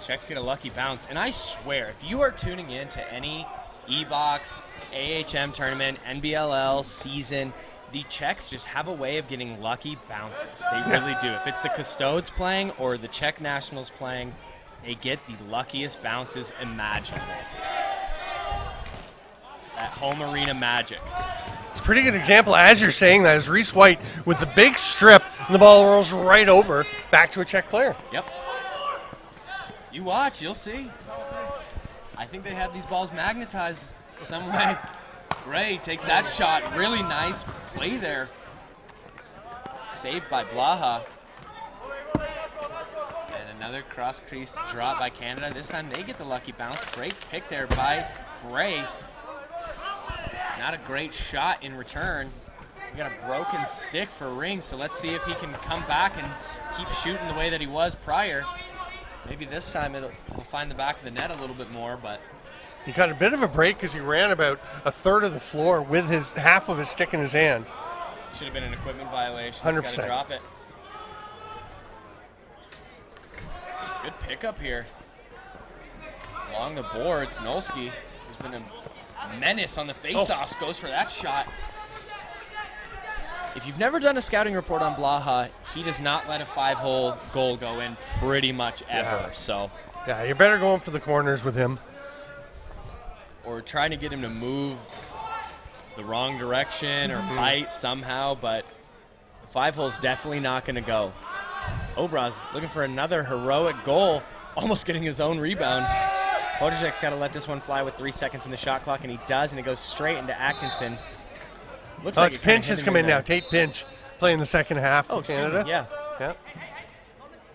Czechs get a lucky bounce. And I swear, if you are tuning in to any E-Box, AHM tournament, NBLL season, the Czechs just have a way of getting lucky bounces. They really do. If it's the Custodes playing or the Czech nationals playing, they get the luckiest bounces imaginable. That home arena magic. It's a pretty good example, as you're saying that, is Reese White with the big strip, and the ball rolls right over, back to a Czech player. Yep. You watch, you'll see. I think they have these balls magnetized some way. Gray takes that shot. Really nice play there. Saved by Blaha. And another cross crease drop by Canada. This time they get the lucky bounce. Great pick there by Gray. Not a great shot in return. We got a broken stick for Ring, so let's see if he can come back and keep shooting the way that he was prior. Maybe this time it'll find the back of the net a little bit more, but he got a bit of a break because he ran about a third of the floor with half of his stick in his hand. Should have been an equipment violation. 100%. He's got to drop it. Good pickup here. Along the boards, Nolski, who's been a menace on the faceoffs, goes for that shot. If you've never done a scouting report on Blaha, he does not let a 5-hole goal go in pretty much ever. Yeah. So, yeah, you're better going for the corners with him. Or trying to get him to move the wrong direction or bite somehow, but the 5-hole's definitely not going to go. Obraz looking for another heroic goal, almost getting his own rebound. Podrzejczyk's got to let this one fly with 3 seconds in the shot clock, and he does, and it goes straight into Atkinson. Looks like it's Pinch has come in now. Tate Pinch playing the second half for Canada. Yeah.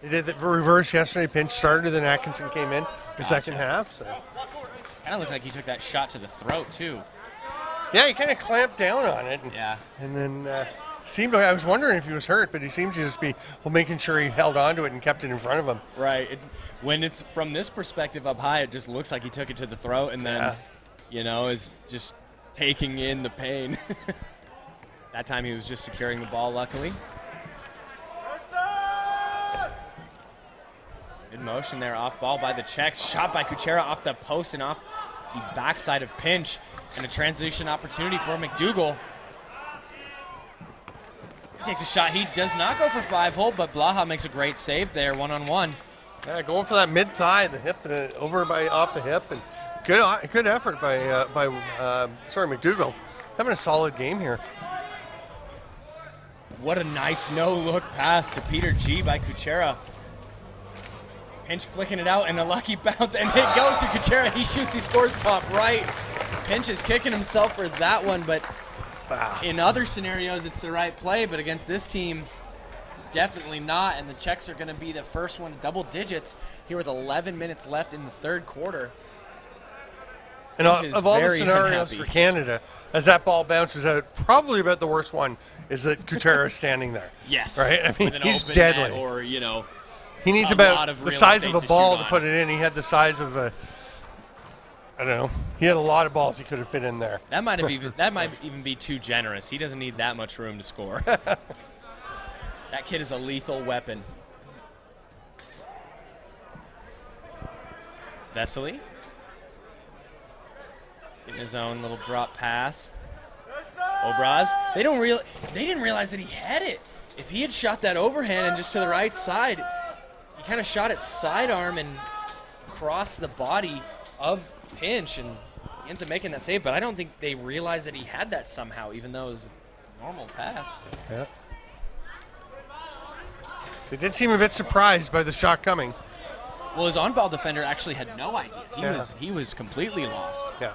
They did the reverse yesterday. Pinch started, then Atkinson came in the second half. So. Kind of looked like he took that shot to the throat, too. Yeah, he kind of clamped down on it. And then seemed like, I was wondering if he was hurt, but he seemed to just be making sure he held on to it and kept it in front of him. Right. When it's from this perspective up high, it just looks like he took it to the throat and then, is just taking in the pain. That time he was just securing the ball, luckily. Good motion there, off ball by the Czechs. Shot by Kuchera off the post and off the backside of Pinch. And a transition opportunity for McDougall. He takes a shot. He does not go for 5-hole, but Blaha makes a great save there, one-on-one. Yeah, going for that mid-thigh, the hip, off the hip. And good effort by McDougall. Having a solid game here. What a nice no-look pass to Peter G by Kuchera. Pinch flicking it out and a lucky bounce, and it goes to Kuchera. He shoots, he scores top right. Pinch is kicking himself for that one, but in other scenarios it's the right play, but against this team, definitely not, and the Czechs are going to be the first one to double digits here with 11 minutes left in the third quarter. And of all the scenarios for Canada, as that ball bounces out, probably about the worst one is that Kuchera is standing there. Yes. Right? I mean, he's deadly. Or, he needs about the size of a ball to put it in. He had the size of a, I don't know. He had a lot of balls he could have fit in there. That might even be too generous. He doesn't need that much room to score. That kid is a lethal weapon. Vesely. Getting his own little drop pass. Obraz. They didn't realize that he had it. If he had shot that overhand and just to the right side, he kind of shot it sidearm and crossed the body of Pinch, and He ends up making that save, but I don't think they realized that he had that somehow, even though it was a normal pass. Yeah. They did seem a bit surprised by the shot coming. Well, his on-ball defender actually had no idea. He was completely lost. Yeah.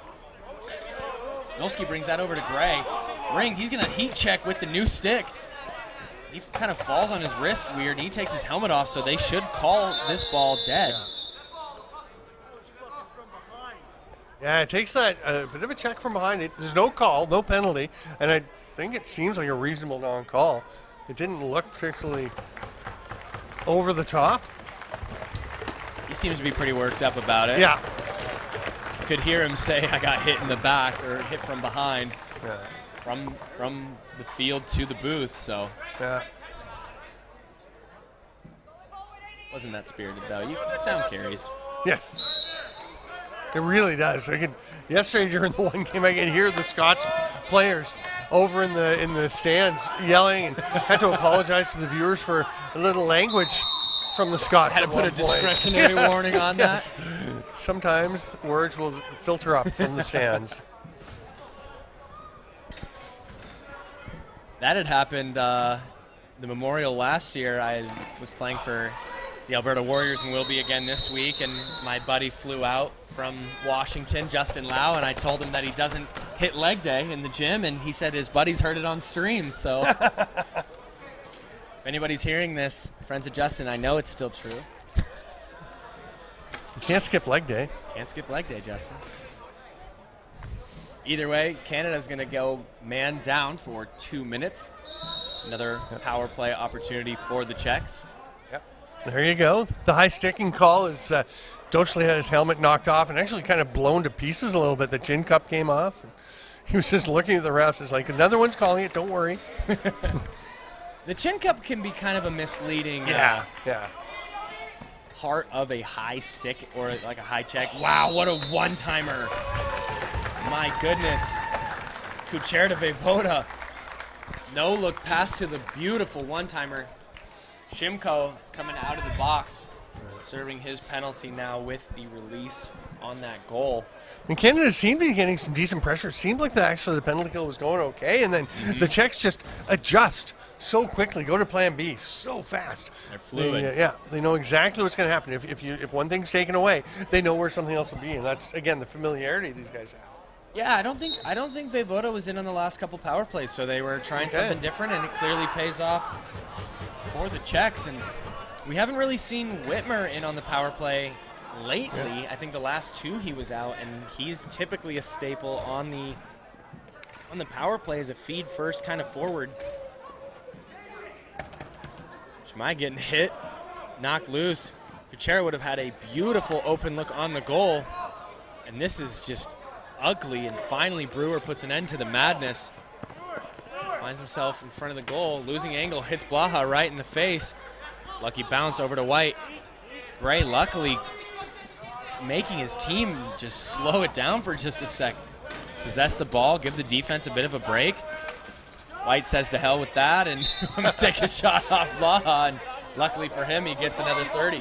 Nolski brings that over to Gray. Ring, he's going to heat check with the new stick. He kind of falls on his wrist weird, and he takes his helmet off, so they should call this ball dead. Yeah, it takes that bit of a check from behind it. There's no call, no penalty, and I think it seems like a reasonable non-call. It didn't look particularly over the top. He seems to be pretty worked up about it. Yeah. Could hear him say, I got hit in the back, or hit from behind. Yeah. From the field to the booth, so. Yeah. Wasn't that spirited, though. Sound carries. Yes. It really does. Yesterday during the one game, I could hear the Scots players over in the stands yelling, and had to apologize to the viewers for a little language from the Scots. Had to put a discretionary warning on that. Sometimes words will filter up from the stands. That had happened the Memorial last year. I was playing for the Alberta Warriors and will be again this week, and my buddy flew out from Washington, Justin Lau, and I told him that he doesn't hit leg day in the gym, and he said his buddies heard it on stream. So if anybody's hearing this, friends of Justin, I know it's still true. You can't skip leg day. Can't skip leg day, Justin. Either way, Canada's going to go man down for 2 minutes. Another power play opportunity for the Czechs. Yep. There you go. The high sticking call is Dochley had his helmet knocked off and actually kind of blown to pieces a little bit. The chin cup came off. He was just looking at the refs. It's like, another one's calling it, don't worry. The chin cup can be kind of a misleading part of a high stick or like a high check. Wow, what a one-timer. My goodness. Kucher to Voivoda. No look pass to the beautiful one-timer. Shimko coming out of the box, serving his penalty now with the release on that goal. And Canada seemed to be getting some decent pressure. It seemed like the penalty kill was going okay, and then the Czechs just adjust so quickly, go to plan B so fast. They're fluid. They know exactly what's going to happen. If one thing's taken away, they know where something else will be, and that's, again, the familiarity these guys have. Yeah, I don't think Voivoda was in on the last couple power plays, so they were trying something different, and it clearly pays off for the Czechs. And we haven't really seen Whitmer in on the power play lately. Yeah. I think the last two he was out, and he's typically a staple on the power play as a feed first kind of forward. Shmai getting hit, knocked loose. Kuchera would have had a beautiful open look on the goal, and this is just ugly, and finally Brewer puts an end to the madness. Finds himself in front of the goal, losing angle, hits Blaha right in the face. Lucky bounce over to White. Gray luckily making his team just slow it down for just a sec. Possess the ball, give the defense a bit of a break. White says to hell with that, and I'm going to take a shot off Blaha, and luckily for him, he gets another 30.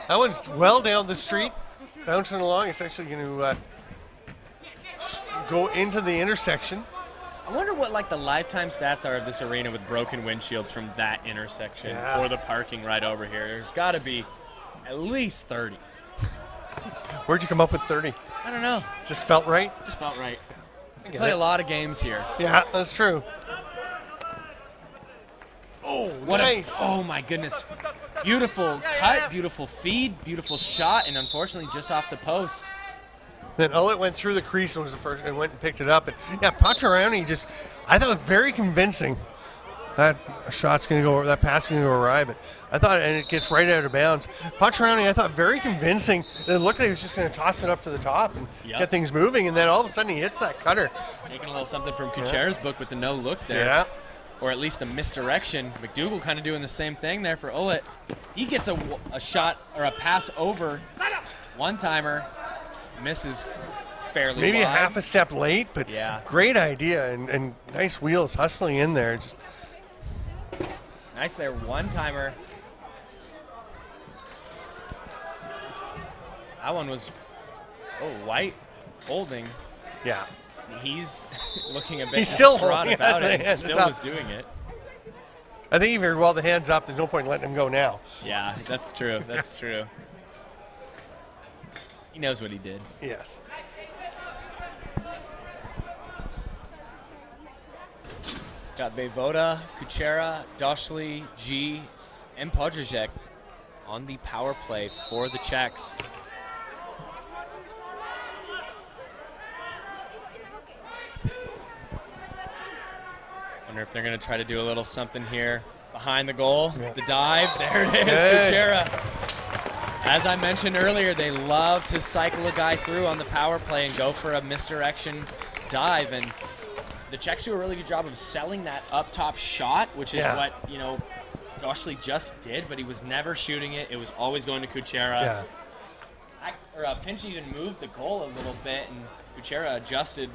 That one's well down the street, bouncing along. It's actually going to go into the intersection. I wonder what like the lifetime stats are of this arena with broken windshields from that intersection or the parking right over here. There's got to be at least 30. Where'd you come up with 30? I don't know. Just felt right? Just felt right. We play a lot of games here. Yeah, that's true. Oh, what nice. Oh, my goodness. Beautiful cut, beautiful feed, beautiful shot, and unfortunately just off the post. Then Olet went through the crease and was the first, and went and picked it up. And yeah, Pacharani just, I thought, very convincing. That shot's going to go, that pass is going to go awry, but I thought, and it gets right out of bounds. Pacharani, I thought, very convincing. It looked like he was just going to toss it up to the top and get things moving, and then all of a sudden he hits that cutter. Taking a little something from Kucher's book with the no look there. Yeah. Or at least a misdirection. McDougall kind of doing the same thing there for Olet. He gets a shot or a pass over. One-timer. Misses fairly Maybe wide. a half a step late, but great idea, and nice wheels hustling in there. Just nice there, one-timer. That one was, White holding. Yeah. He's looking a bit He's still distraught holding about his it and hands still up. was doing it. I think he figured, well, the hand's up. There's no point in letting him go now. Yeah, that's true. That's true. He knows what he did. Yes. Got Vejvoda, Kuchera, Doshli, G, and Podrzejek on the power play for the Czechs. Wonder if they're going to try to do a little something here behind the goal. Yeah. The dive, there it is, Hey. Kuchera. As I mentioned earlier, they love to cycle a guy through on the power play and go for a misdirection dive. And the Czechs do a really good job of selling that up top shot, which is what, you know, Doshli just did, but he was never shooting it. It was always going to Kuchera. Yeah. Pinch even moved the goal a little bit, and Kuchera adjusted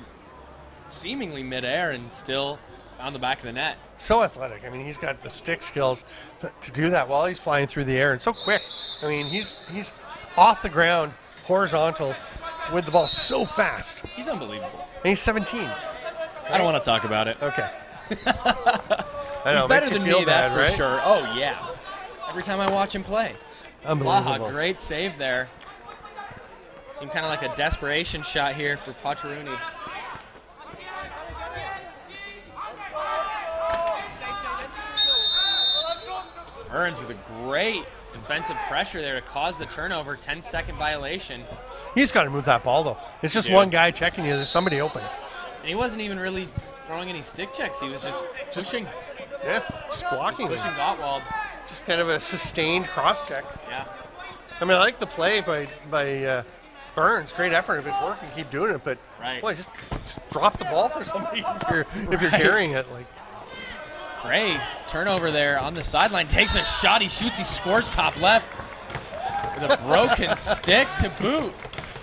seemingly midair and still found the back of the net. So athletic. I mean, he's got the stick skills to do that while he's flying through the air, and so quick. I mean, he's off the ground, horizontal, with the ball so fast. He's unbelievable. And he's 17. Right? I don't want to talk about it. Okay. I know, He's better makes you than feel me, bad, that's for right? sure. Oh, yeah. Every time I watch him play. Unbelievable. Blaha, great save there. Seemed kind of like a desperation shot here for Pocharuni. Burns with a great defensive pressure there to cause the turnover, 10-second violation. He's got to move that ball, though. It's just one guy checking you. There's somebody open. And he wasn't even really throwing any stick checks. He was just pushing. Yeah, just blocking. Pushing Gottwald. Just kind of a sustained cross check. Yeah. I mean, I like the play by Burns. Great effort. If it's working, keep doing it. But boy, just drop the ball for somebody if you're carrying it. Like Gray, turnover there on the sideline, takes a shot. He shoots. He scores top left with a broken stick to boot.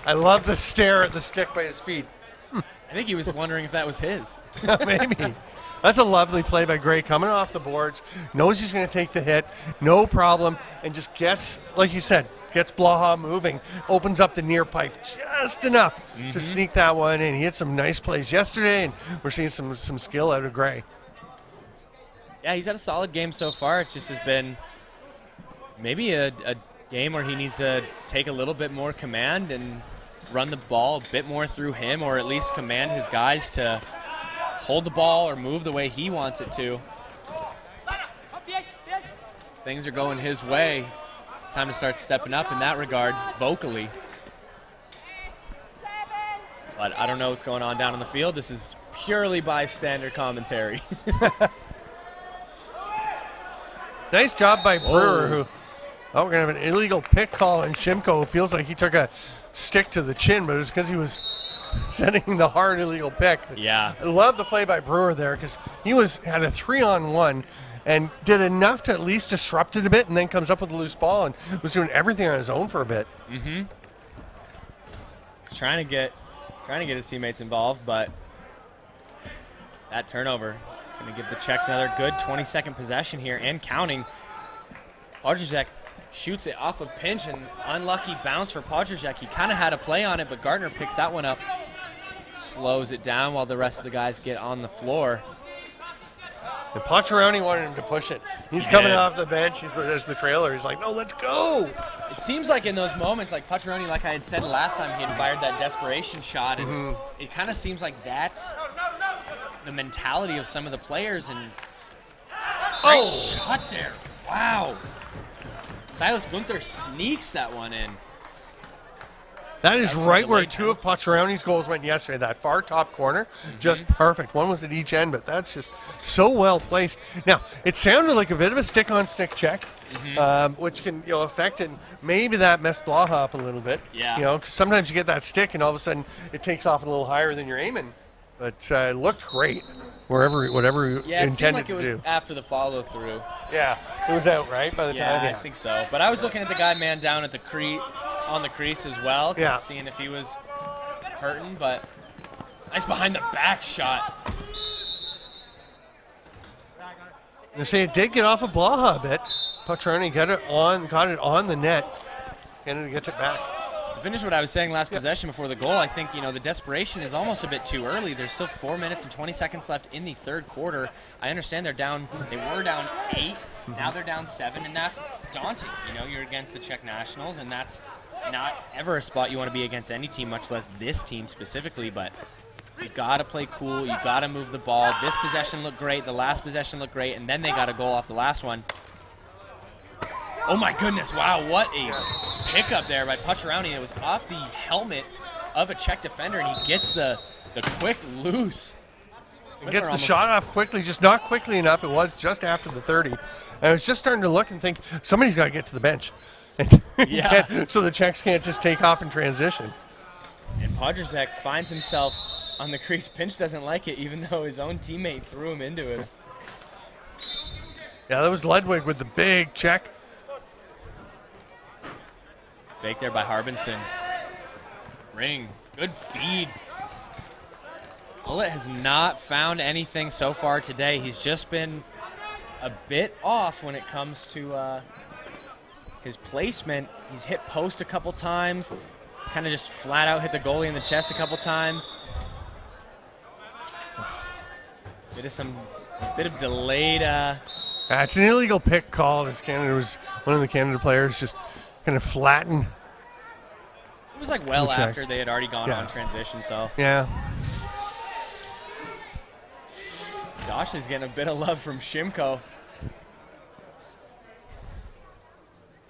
I love the stare at the stick by his feet. I think he was wondering if that was his. Maybe. That's a lovely play by Gray, coming off the boards, knows he's going to take the hit, no problem, and just gets, like you said, gets Blaha moving, opens up the near pipe just enough to sneak that one in. He had some nice plays yesterday, and we're seeing some skill out of Gray. Yeah, he's had a solid game so far. It just has been maybe a game where he needs to take a little bit more command and run the ball a bit more through him, or at least command his guys to hold the ball or move the way he wants it to. If things are going his way, it's time to start stepping up in that regard vocally. But I don't know what's going on down on the field. This is purely bystander commentary. Nice job by Brewer, we're going to have an illegal pick call on Shimko, who feels like he took a stick to the chin, but it was because he was sending the hard illegal pick. Yeah. I love the play by Brewer there, because he had a 3-on-1 and did enough to at least disrupt it a bit, and then comes up with a loose ball and was doing everything on his own for a bit. He's trying to get his teammates involved, but that turnover going to give the Czechs another good 20-second possession here and counting. Podrzejek shoots it off of Pinch, and unlucky bounce for Podrzejek. He kind of had a play on it, but Gardner picks that one up, slows it down while the rest of the guys get on the floor. And Pocharoni wanted him to push it. He's coming off the bench as the trailer. He's like, no, let's go. It seems like in those moments, like Pocharoni, like I had said last time, he had fired that desperation shot, and it kind of seems like that's the mentality of some of the players. And great shot there. Wow. Silas Gunther sneaks that one in. That is That's right where delayed two of Pocharoni's goals went yesterday. That far top corner, just perfect. One was at each end, but that's just so well placed. Now, it sounded like a bit of a stick-on-stick check, which can affect it. Maybe that messed Blaha up a little bit. Yeah. 'Cause sometimes you get that stick, and all of a sudden it takes off a little higher than you're aiming. But it looked great, whatever you Yeah, it intended seemed like it to was do. after the follow-through. Yeah, it was out, right, by the Yeah, time? I think so. But I was looking at the guy man down at the crease, on the crease as well, seeing if he was hurting. But nice behind the back shot. They say it did get off of Blaha a bit. Pocharoni got it on the net. Canada gets it back. To finish what I was saying last possession before the goal, I think, the desperation is almost a bit too early. There's still 4 minutes and 20 seconds left in the third quarter. I understand they were down 8, now they're down 7, and that's daunting. You're against the Czech nationals, and that's not ever a spot you want to be against any team, much less this team specifically, but you got to play cool. You got to move the ball. This possession looked great. The last possession looked great, and then they got a goal off the last one. Oh my goodness, wow, what a pickup there by Pacharani. It was off the helmet of a Czech defender, and he gets the quick loose. He gets the shot off quickly, just not quickly enough. It was just after the 30. And I was just starting to look and think, somebody's got to get to the bench. Yeah. So the Czechs can't just take off and transition. And Podrzak finds himself on the crease. Pinch doesn't like it, even though his own teammate threw him into it. Yeah, that was Ledwig with the big check. Fake there by Harbinson. Ring, good feed. Bullet has not found anything so far today. He's just been a bit off when it comes to his placement. He's hit post a couple times, kind of just flat out hit the goalie in the chest a couple times. Bit of delayed. It's an illegal pick call. As Canada was one of the Canada players just kind of flattened. It was like well after they had already gone on transition, so. Yeah. Dashley's getting a bit of love from Shimko.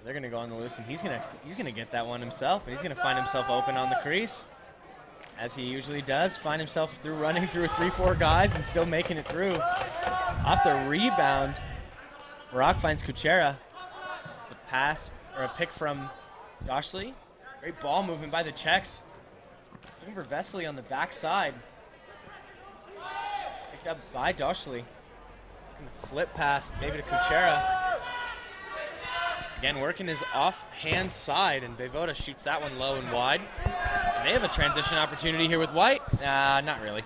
They're gonna go on the loose, and he's gonna get that one himself, and he's gonna find himself open on the crease, as he usually does. Find himself running through 3-4 guys and still making it through. Off the rebound, Maroc finds Kuchera. It's a pass or a pick from Dashley. Great ball movement by the Czechs. Looking for Vesely on the backside. Picked up by Dashley. Flip pass maybe to Kuchera. Again, working his offhand side, and Vejvoda shoots that one low and wide. And they have a transition opportunity here with White. Not really.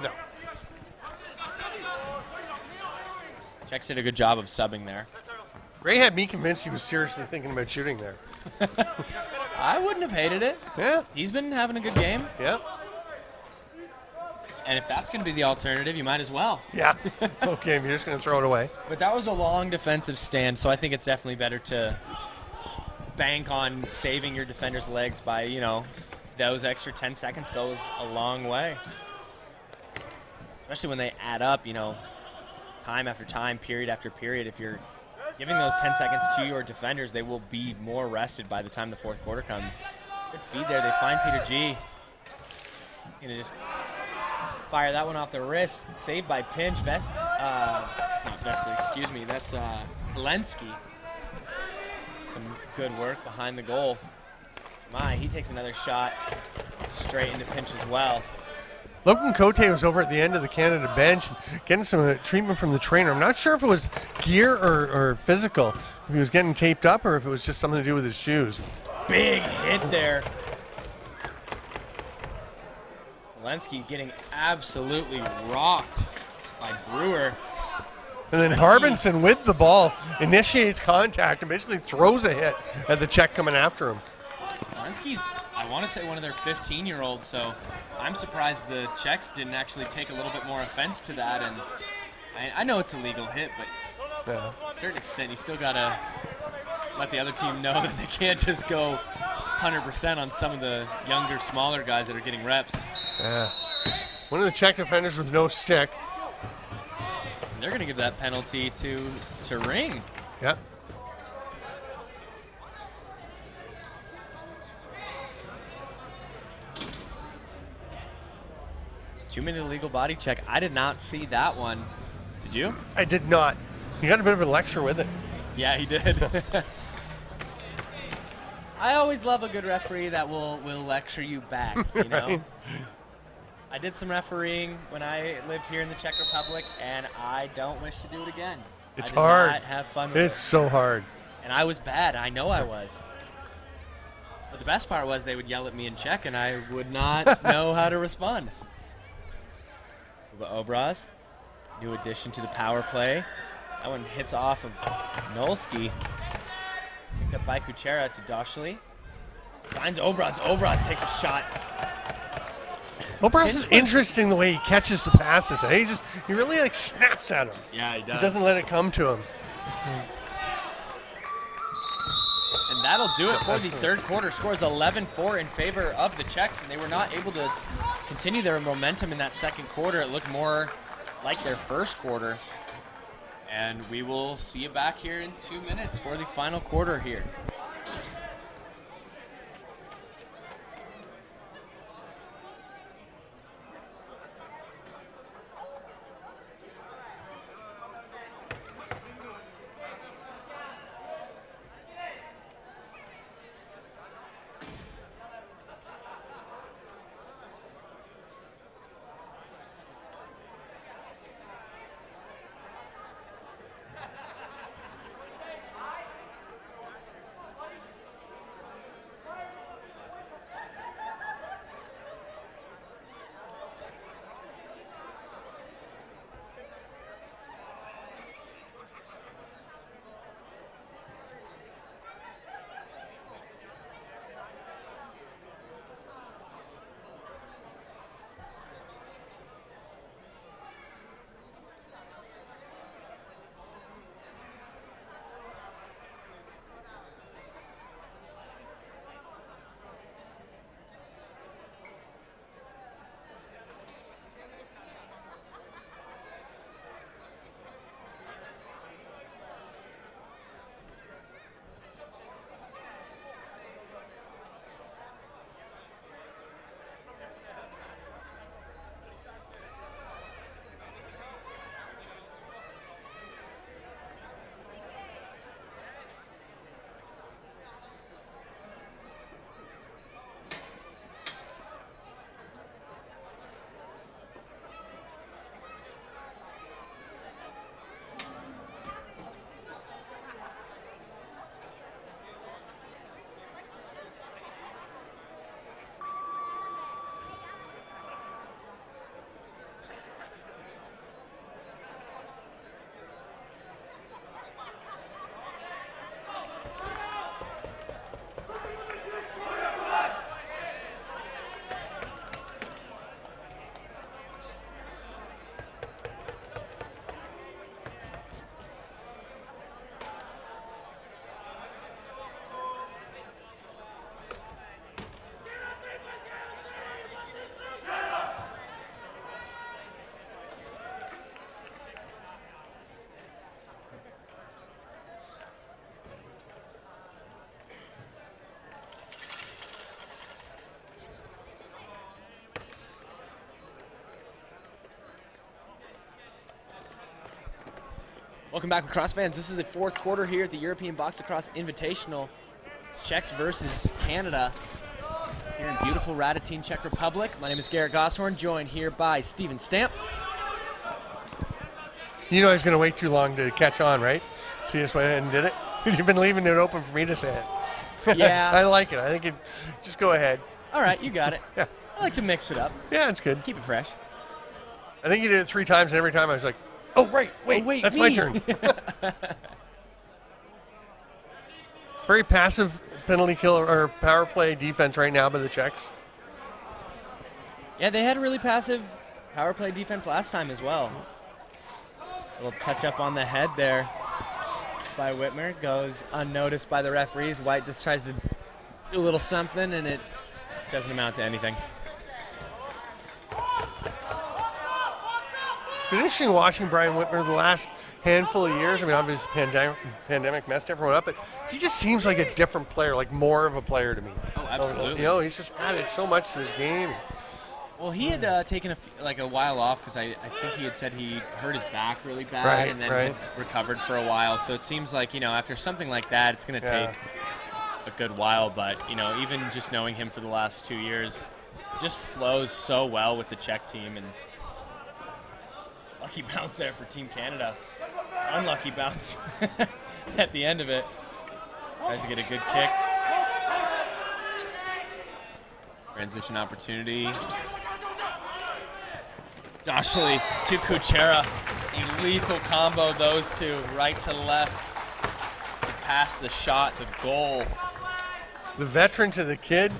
No. Czechs did a good job of subbing there. Ray had me convinced he was seriously thinking about shooting there. I wouldn't have hated it. Yeah. He's been having a good game. Yeah. And if that's going to be the alternative, you might as well. Yeah. Okay, you're just going to throw it away. But that was a long defensive stand, so I think it's definitely better to bank on saving your defender's legs by, those extra 10 seconds goes a long way. Especially when they add up, time after time, period after period. If you're giving those 10 seconds to your defenders, they will be more rested by the time the fourth quarter comes. Good feed there. They find Peter G. Gonna just fire that one off the wrist. Saved by Pinch. It's not Vesely, excuse me. That's Helensky. Some good work behind the goal. He takes another shot straight into Pinch as well. Logan Cote was over at the end of the Canada bench getting some treatment from the trainer. I'm not sure if it was gear or physical, if he was getting taped up or if it was just something to do with his shoes. Big hit there. Helensky getting absolutely rocked by Brewer. And then Harbinson with the ball initiates contact and basically throws a hit at the Czech coming after him. Helensky's, I want to say, one of their 15-year-olds, so I'm surprised the Czechs didn't actually take a little bit more offense to that. And I know it's a legal hit, but to a certain extent, you still got to let the other team know that they can't just go 100% on some of the younger, smaller guys that are getting reps. Yeah. One of the Czech defenders with no stick. And they're going to give that penalty to Ring. Yep. Two-minute illegal body check. I did not see that one. Did you? I did not. He got a bit of a lecture with it. Yeah, he did. I always love a good referee that will lecture you back, you know? Right. I did some refereeing when I lived here in the Czech Republic, and I don't wish to do it again. It's I did hard. not have fun with It's so hard. And I was bad. I know I was. But the best part was they would yell at me in Czech, and I would not know how to respond. Obraz, new addition to the power play. That one hits off of Nolski. Picked up by Kuchera to Dashley. Finds Obraz. Obraz takes a shot. Obraz is interesting the way he catches the passes. He really like snaps at him. Yeah, he does. He doesn't let it come to him. And that'll do it for the third quarter. Scores 11-4 in favor of the Czechs, and they were not able to continue their momentum in that second quarter. It looked more like their first quarter. And we will see you back here in 2 minutes for the final quarter here. Welcome back, lacrosse fans. This is the fourth quarter here at the European Box-Lacrosse Invitational. Czechs versus Canada here in beautiful Radotín, Czech Republic. My name is Garrett Gosshorn, joined here by Steven Stamp. You know I was going to wait too long to catch on, right? So you just went ahead and did it? You've been leaving it open for me to say it. Yeah. I like it. I think just go ahead. All right, you got it. Yeah. I like to mix it up. Yeah, it's good. Keep it fresh. I think you did it 3 times, and every time I was like, oh, right, wait, that's me. my turn. Very passive penalty kill or power play defense right now by the Czechs. Yeah, they had a really passive power play defense last time as well. A little touch up on the head there by Whitmer. Goes unnoticed by the referees. White just tries to do a little something, and it doesn't amount to anything. It's been interesting watching Brian Whitmer the last handful of years. I mean, obviously pandemic messed everyone up, but he just seems like a different player, like more of a player to me. Oh, absolutely. You know, he's just added so much to his game. Well, he had taken a while off because I think he had said he hurt his back really bad and then had recovered for a while. So it seems like, you know, after something like that, it's going to take a good while. But, you know, even just knowing him for the last 2 years, just flows so well with the Czech team. And lucky bounce there for Team Canada. Unlucky bounce at the end of it. Tries to get a good kick. Transition opportunity. Joshua to Kuchera. A lethal combo, those two, right to left. The pass, the shot, the goal. the veteran to the kid.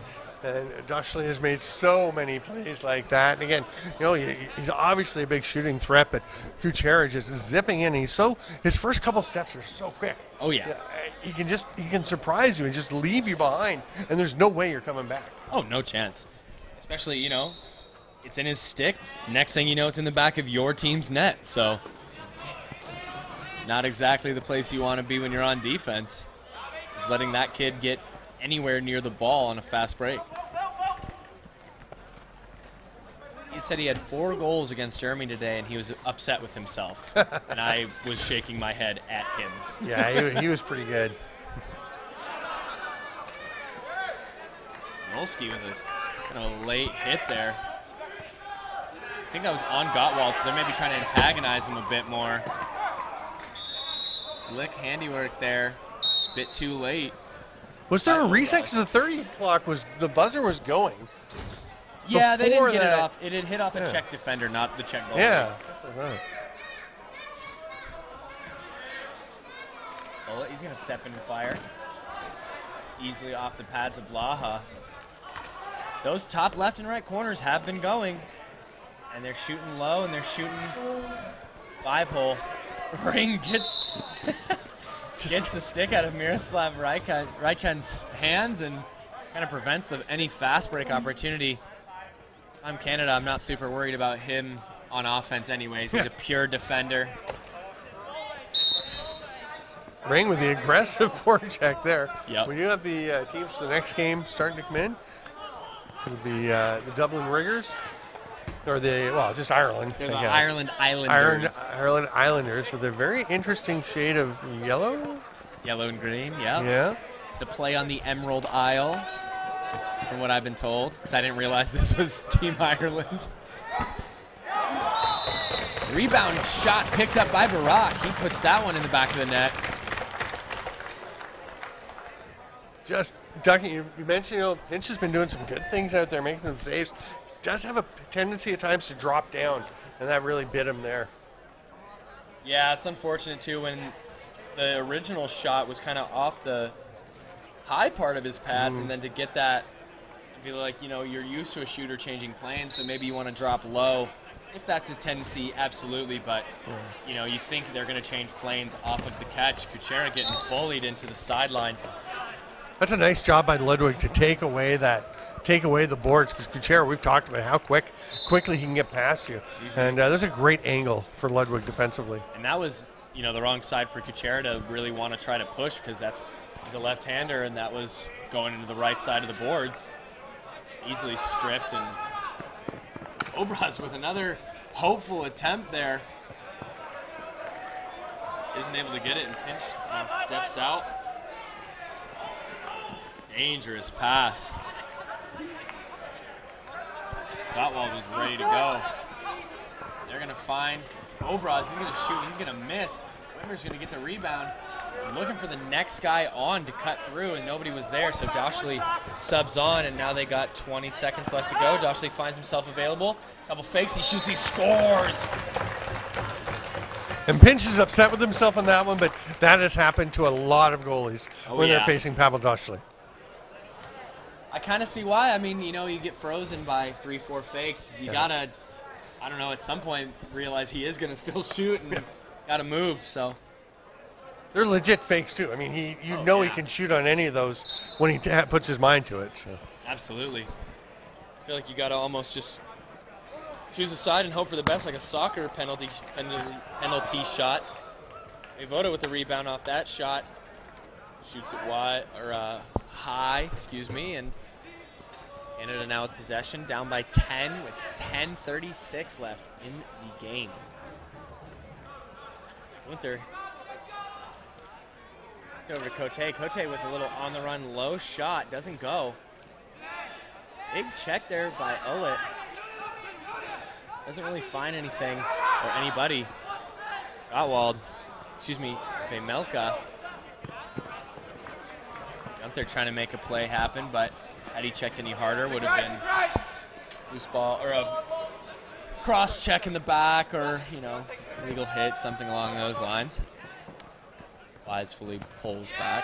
And Dushley has made so many plays like that. And again, he's obviously a big shooting threat, but Kuchera just zipping in. His first couple steps are so quick. Oh yeah. He can surprise you and just leave you behind, and there's no way you're coming back. Oh, no chance. Especially, it's in his stick. Next thing you know, it's in the back of your team's net. So, not exactly the place you want to be when you're on defense. Is letting that kid get anywhere near the ball on a fast break. He had said he had 4 goals against Germany today, and he was upset with himself. And I was shaking my head at him. Yeah, he was pretty good. Rolski with a kind of late hit there. I think that was on Gottwald, so they're maybe trying to antagonize him a bit more. Slick handiwork there. Bit too late. Was there a reset? Because the 30 clock the buzzer was going. Yeah, they didn't get it off. It had hit off a Czech defender, not the Czech goalie. Yeah. Right. Oh, he's going to step in and fire. Easily off the pads of Blaha. Those top left and right corners have been going. And they're shooting low, and they're shooting 5-hole. Ring gets the stick out of Miroslav Rajchan's hands and kind of prevents any fast break opportunity. I'm Canada. I'm not super worried about him on offense anyways. He's a pure defender. Ring with the aggressive forecheck there. Yep. When you have the teams for the next game starting to come in, it would be the Dublin Riggers, or just Ireland. They're the Ireland Islanders. Ireland Islanders with a very interesting shade of yellow. Yellow and green, yeah. Yeah. It's a play on the Emerald Isle, from what I've been told, because I didn't realize this was Team Ireland. Rebound shot picked up by Barak. He puts that one in the back of the net. Just ducking. You mentioned, Pinch has been doing some good things out there, making some saves. Does have a tendency at times to drop down, and that really bit him there. Yeah, it's unfortunate too when the original shot was kind of off the high part of his pads, and then to get that, I feel like you're used to a shooter changing planes, so maybe you want to drop low. If that's his tendency, absolutely, but you think they're going to change planes off of the catch. Kuchera getting bullied into the sideline. That's a nice job by Ludwig to take away the boards, because Kuchera, we've talked about how quickly he can get past you. Mm-hmm. And there's a great angle for Ludwig defensively. And that was, the wrong side for Kuchera to really want to try to push, because he's a left-hander, and that was going into the right side of the boards. Easily stripped, and Obraz with another hopeful attempt there. Isn't able to get it, and Pinch steps out. Dangerous pass. Gottwald was ready to go. They're going to find Obraz. He's going to shoot. He's going to miss. Wimmer's going to get the rebound. Looking for the next guy on to cut through, and nobody was there, so Dashley subs on, and now they got 20 seconds left to go. Dashley finds himself available. Couple fakes. He shoots. He scores. And Pinch is upset with himself on that one, but that has happened to a lot of goalies when they're facing Pavel Dashley. I kind of see why. I mean, you get frozen by 3-4 fakes. You gotta, I don't know, at some point realize he is gonna still shoot and gotta move. So they're legit fakes too. I mean, he can shoot on any of those when he puts his mind to it. So. Absolutely. I feel like you gotta almost just choose a side and hope for the best, like a soccer penalty shot. Voda with the rebound off that shot. Shoots it wide, or high, and Canada now with possession, down by 10 with 10:36 left in the game. Winter. Go over to Cote. Cote with a little on-the-run low shot, doesn't go. Big check there by Olet. Doesn't really find anything or anybody. Gottwald, Vemelka. Out there trying to make a play happen, but had he checked any harder, would have been loose ball or a cross check in the back, or illegal hit, something along those lines. Wisely pulls back.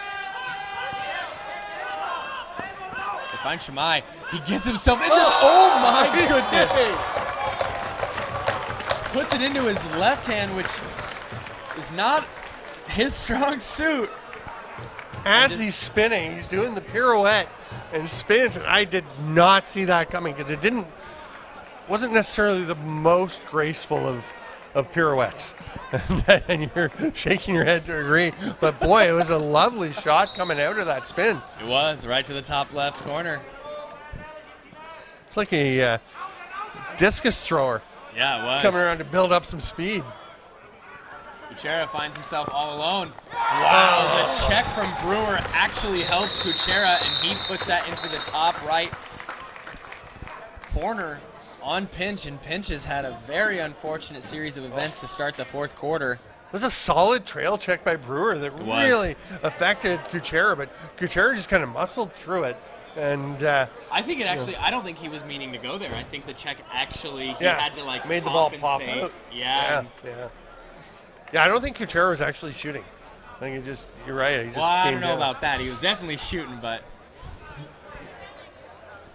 They find Shamai. He gets himself into oh my goodness. Puts it into his left hand, which is not his strong suit. As he's spinning, he's doing the pirouette and spins, and I did not see that coming because it wasn't necessarily the most graceful of pirouettes. And you're shaking your head to agree, but boy, it was a lovely shot coming out of that spin. It was right to the top left corner. It's like a discus thrower. Yeah, it was. Coming around to build up some speed. Kuchera finds himself all alone. Wow, the check from Brewer actually helps Kuchera, and he puts that into the top right corner on Pinch, and Pinch has had a very unfortunate series of events to start the fourth quarter. It was a solid trail check by Brewer that really affected Kuchera, but Kuchera just kind of muscled through it. And I think it actually, I don't think he was meaning to go there. I think the check actually, he had to like made the ball pop compensate. out. Yeah. Yeah, I don't think Kuchera was actually shooting. I think he just, you're right. He just I came don't know down. about that. He was definitely shooting, but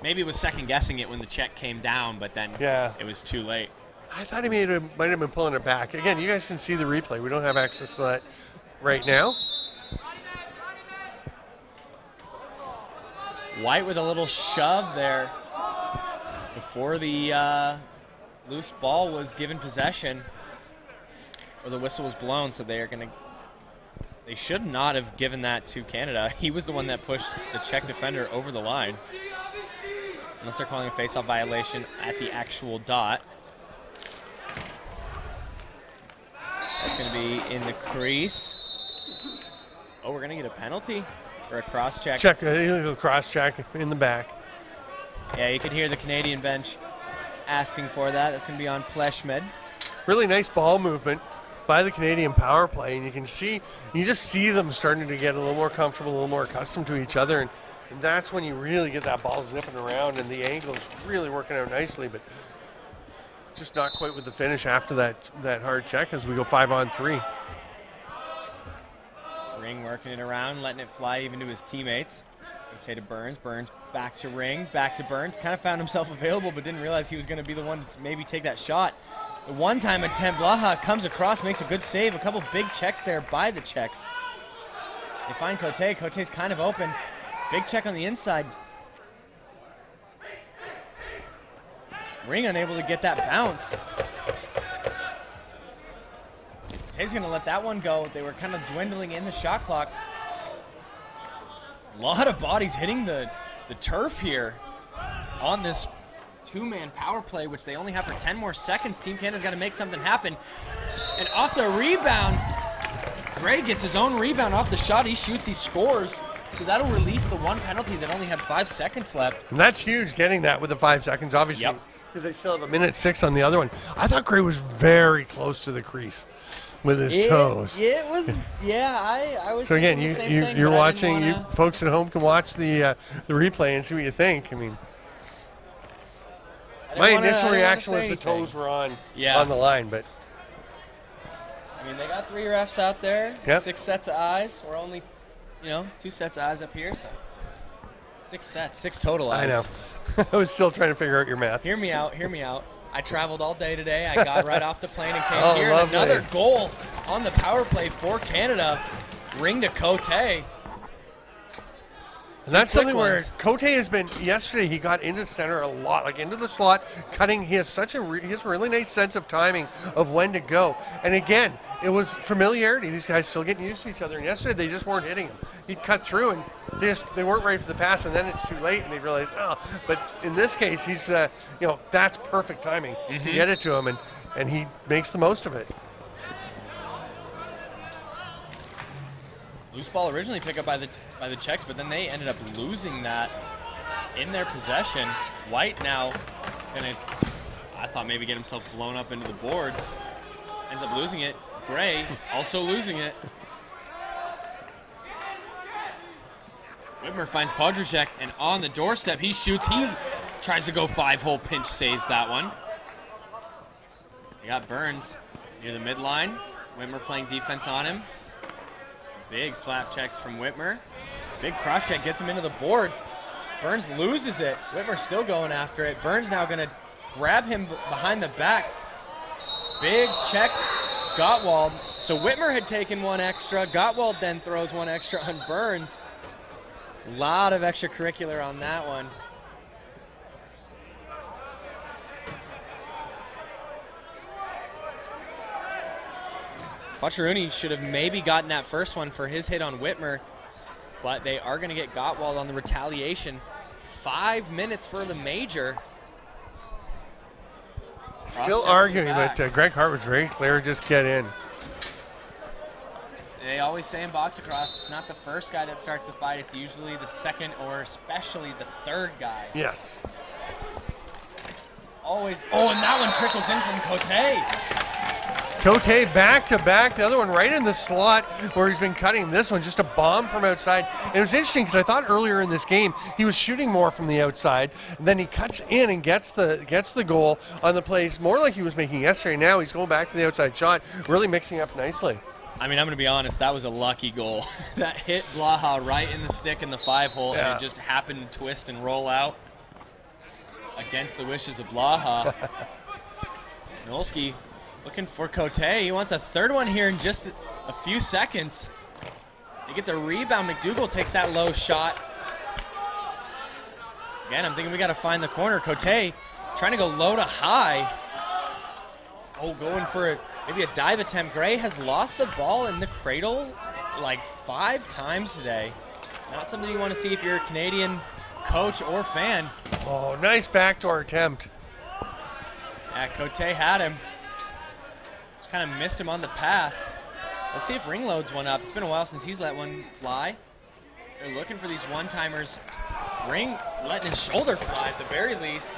maybe he was second guessing it when the check came down, but then it was too late. I thought he might have been pulling it back. Again, you guys can see the replay. We don't have access to that right now. White with a little shove there before the loose ball was given possession, or the whistle was blown, so they should not have given that to Canada. He was the one that pushed the Czech defender over the line. Unless they're calling a face-off violation at the actual dot. That's going to be in the crease. Oh, we're going to get a penalty for a cross-check. Cross-check in the back. Yeah, you could hear the Canadian bench asking for that. That's going to be on Pleshmed. Really nice ball movement by the Canadian power play, and you just see them starting to get a little more comfortable, a little more accustomed to each other, and that's when you really get that ball zipping around, and the angle is really working out nicely, but just not quite with the finish after that hard check as we go 5-on-3. Ring working it around, letting it fly even to his teammates. Rotate to Burns. Burns back to Ring, back to Burns. Kind of found himself available, but didn't realize he was going to be the one to maybe take that shot. The one-time attempt, Blaha comes across, makes a good save. A couple big checks there by the Czechs. They find Cote. Cote's kind of open. Big check on the inside. Ring unable to get that bounce. He's going to let that one go. They were kind of dwindling in the shot clock. A lot of bodies hitting the turf here on this two-man power play, which they only have for 10 more seconds. Team Canada's got to make something happen. And off the rebound, Gray gets his own rebound off the shot. He shoots, he scores. So that'll release the one penalty that only had 5 seconds left. And that's huge, getting that with the 5 seconds, obviously, because they still have 1:06 on the other one. I thought Gray was very close to the crease with his toes. It was, I was so again, thinking the same thing, you're but watching, you folks at home can watch the replay and see what you think. I mean, my initial reaction was the toes were on the line, but I mean, they got 3 refs out there, 6 sets of eyes. We're only, 2 sets of eyes up here, so 6 sets, 6 total eyes. I know. I was still trying to figure out your math. Hear me out. I traveled all day today. I got right off the plane and came here. Lovely. And another goal on the power play for Canada. Ring to Cote. And that's something where Cote has been, yesterday he got into center a lot, like into the slot, cutting. He has he has a really nice sense of timing of when to go. And again, it was familiarity. These guys still getting used to each other. And yesterday they just weren't hitting him. He'd cut through and they weren't ready for the pass, and then it's too late and they realize, but in this case, he's, that's perfect timing to get it to him, and he makes the most of it. Loose ball originally picked up by the Czechs, but then they ended up losing that in their possession. White now gonna, I thought maybe get himself blown up into the boards. Ends up losing it. Gray also losing it. Whitmer finds Podrzejczyk, and on the doorstep he shoots. He tries to go 5-hole pinch, saves that one. They got Burns near the midline. Whitmer playing defense on him. Big slap checks from Whitmer. Big cross check gets him into the boards. Burns loses it. Whitmer still going after it. Burns now going to grab him behind the back. Big check. Gottwald. So Whitmer had taken one extra. Gottwald then throws one extra on Burns. A lot of extracurricular on that one. Pacharuni should have maybe gotten that first one for his hit on Whitmer, but they are going to get Gottwald on the retaliation. 5 minutes for the major. Still arguing, but Greg Hart was very clear, just get in. They always say in box-lacrosse, it's not the first guy that starts the fight, it's usually the second or especially the third guy. Yes. Always. Oh, and that one trickles in from Cote. Cote back to back, the other one right in the slot where he's been cutting. This one just a bomb from outside. And it was interesting because I thought earlier in this game he was shooting more from the outside, and then he cuts in and gets the goal on the plays more like he was making yesterday. Now he's going back to the outside shot, really mixing up nicely. I mean, I'm going to be honest, that was a lucky goal. That hit Blaha right in the stick in the 5-hole, and it just happened to twist and roll out against the wishes of Blaha. Nolski looking for Cote. He wants a third one here in just a few seconds. They get the rebound. McDougall takes that low shot. Again, I'm thinking we got to find the corner. Cote trying to go low to high. Oh, going for maybe a dive attempt. Gray has lost the ball in the cradle like 5 times today. Not something you want to see if you're a Canadian coach or fan. Oh, nice backdoor attempt. Yeah, Cote had him. Kind of missed him on the pass. Let's see if Ring loads one up. It's been a while since he's let one fly. They're looking for these one-timers. Ring letting his shoulder fly at the very least,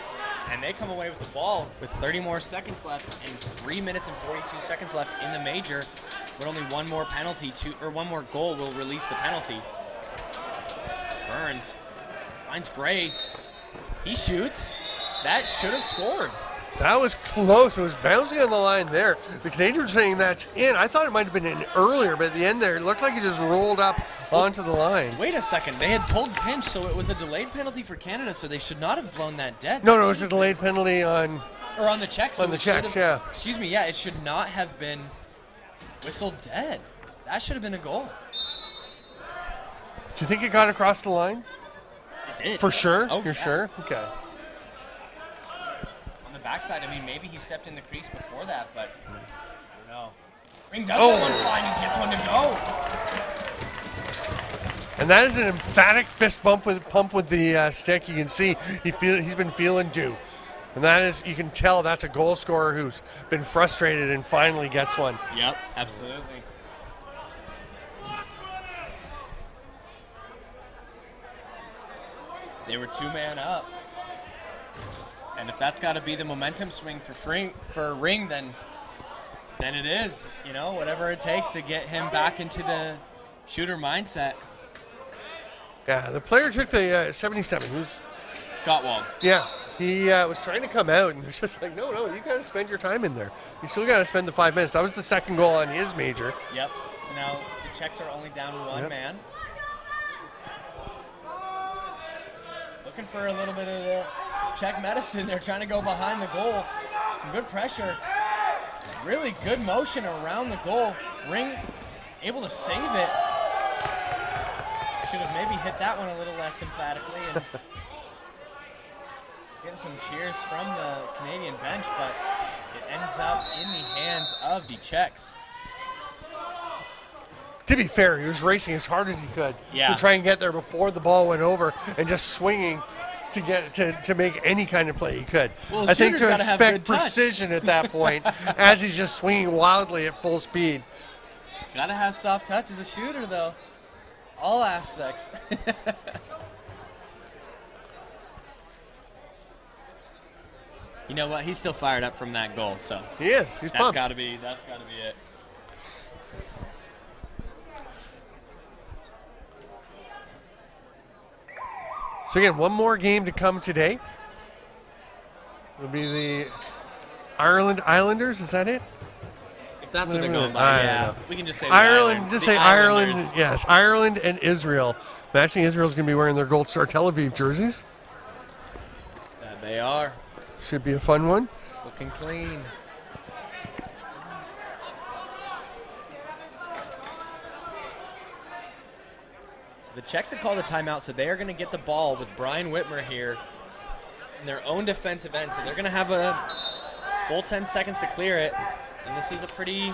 and they come away with the ball with 30 more seconds left and 3 minutes and 42 seconds left in the major. But only one more penalty or one more goal will release the penalty. Burns finds Gray. He shoots. That should have scored. That was close. It was bouncing on the line there. The Canadians were saying that's in. I thought it might have been in earlier, but at the end there, it looked like it just rolled up onto the line. Wait a second. They had pulled pinch, so it was a delayed penalty for Canada, so they should not have blown that dead. No, it was a delayed penalty on... Or on the Czechs. On the Czechs, yeah. Excuse me, yeah, it should not have been whistled dead. That should have been a goal. Do you think it got across the line? It did. For sure? Oh, You're sure? Okay. Backside, I mean, maybe he stepped in the crease before that, but I don't know. Ring does that one fly and he gets one to go. And that is an emphatic fist pump with the stick. You can see he's been feeling due. And that is, you can tell that's a goal scorer who's been frustrated and finally gets one. Yep, absolutely. They were 2-man up. And if that's got to be the momentum swing for Ring, then it is. You know, whatever it takes to get him back into the shooter mindset. Yeah, the player took the 77. Who's Gottwald. Yeah, he was trying to come out, and it was just like, no, you got to spend your time in there. You still got to spend the 5 minutes. That was the second goal on his major. Yep. So now the Czechs are only down one man. Looking for a little bit of the Czech medicine. They're trying to go behind the goal. Some good pressure. Really good motion around the goal. Ring able to save it. Should have maybe hit that one a little less emphatically. And getting some cheers from the Canadian bench, but it ends up in the hands of the Czechs. To be fair, he was racing as hard as he could to try and get there before the ball went over, and just swinging to get to make any kind of play he could. Well, I think to expect precision at that point as he's just swinging wildly at full speed. Gotta have soft touch as a shooter, though. All aspects. You know what? He's still fired up from that goal, so he is. He's pumped. That's gotta be it. So again, one more game to come today. It'll be the Ireland Islanders. Is that it? that's what they're going by. Yeah, we can just say Ireland. Just say Ireland. Islanders. Yes, Ireland and Israel. Matching Israel's going to be wearing their Gold Star Tel Aviv jerseys. That they are. Should be a fun one. Looking clean. So the Czechs have called a timeout, so they are going to get the ball with Brian Whitmer here in their own defensive end. So they're going to have a full 10 seconds to clear it. And this is a pretty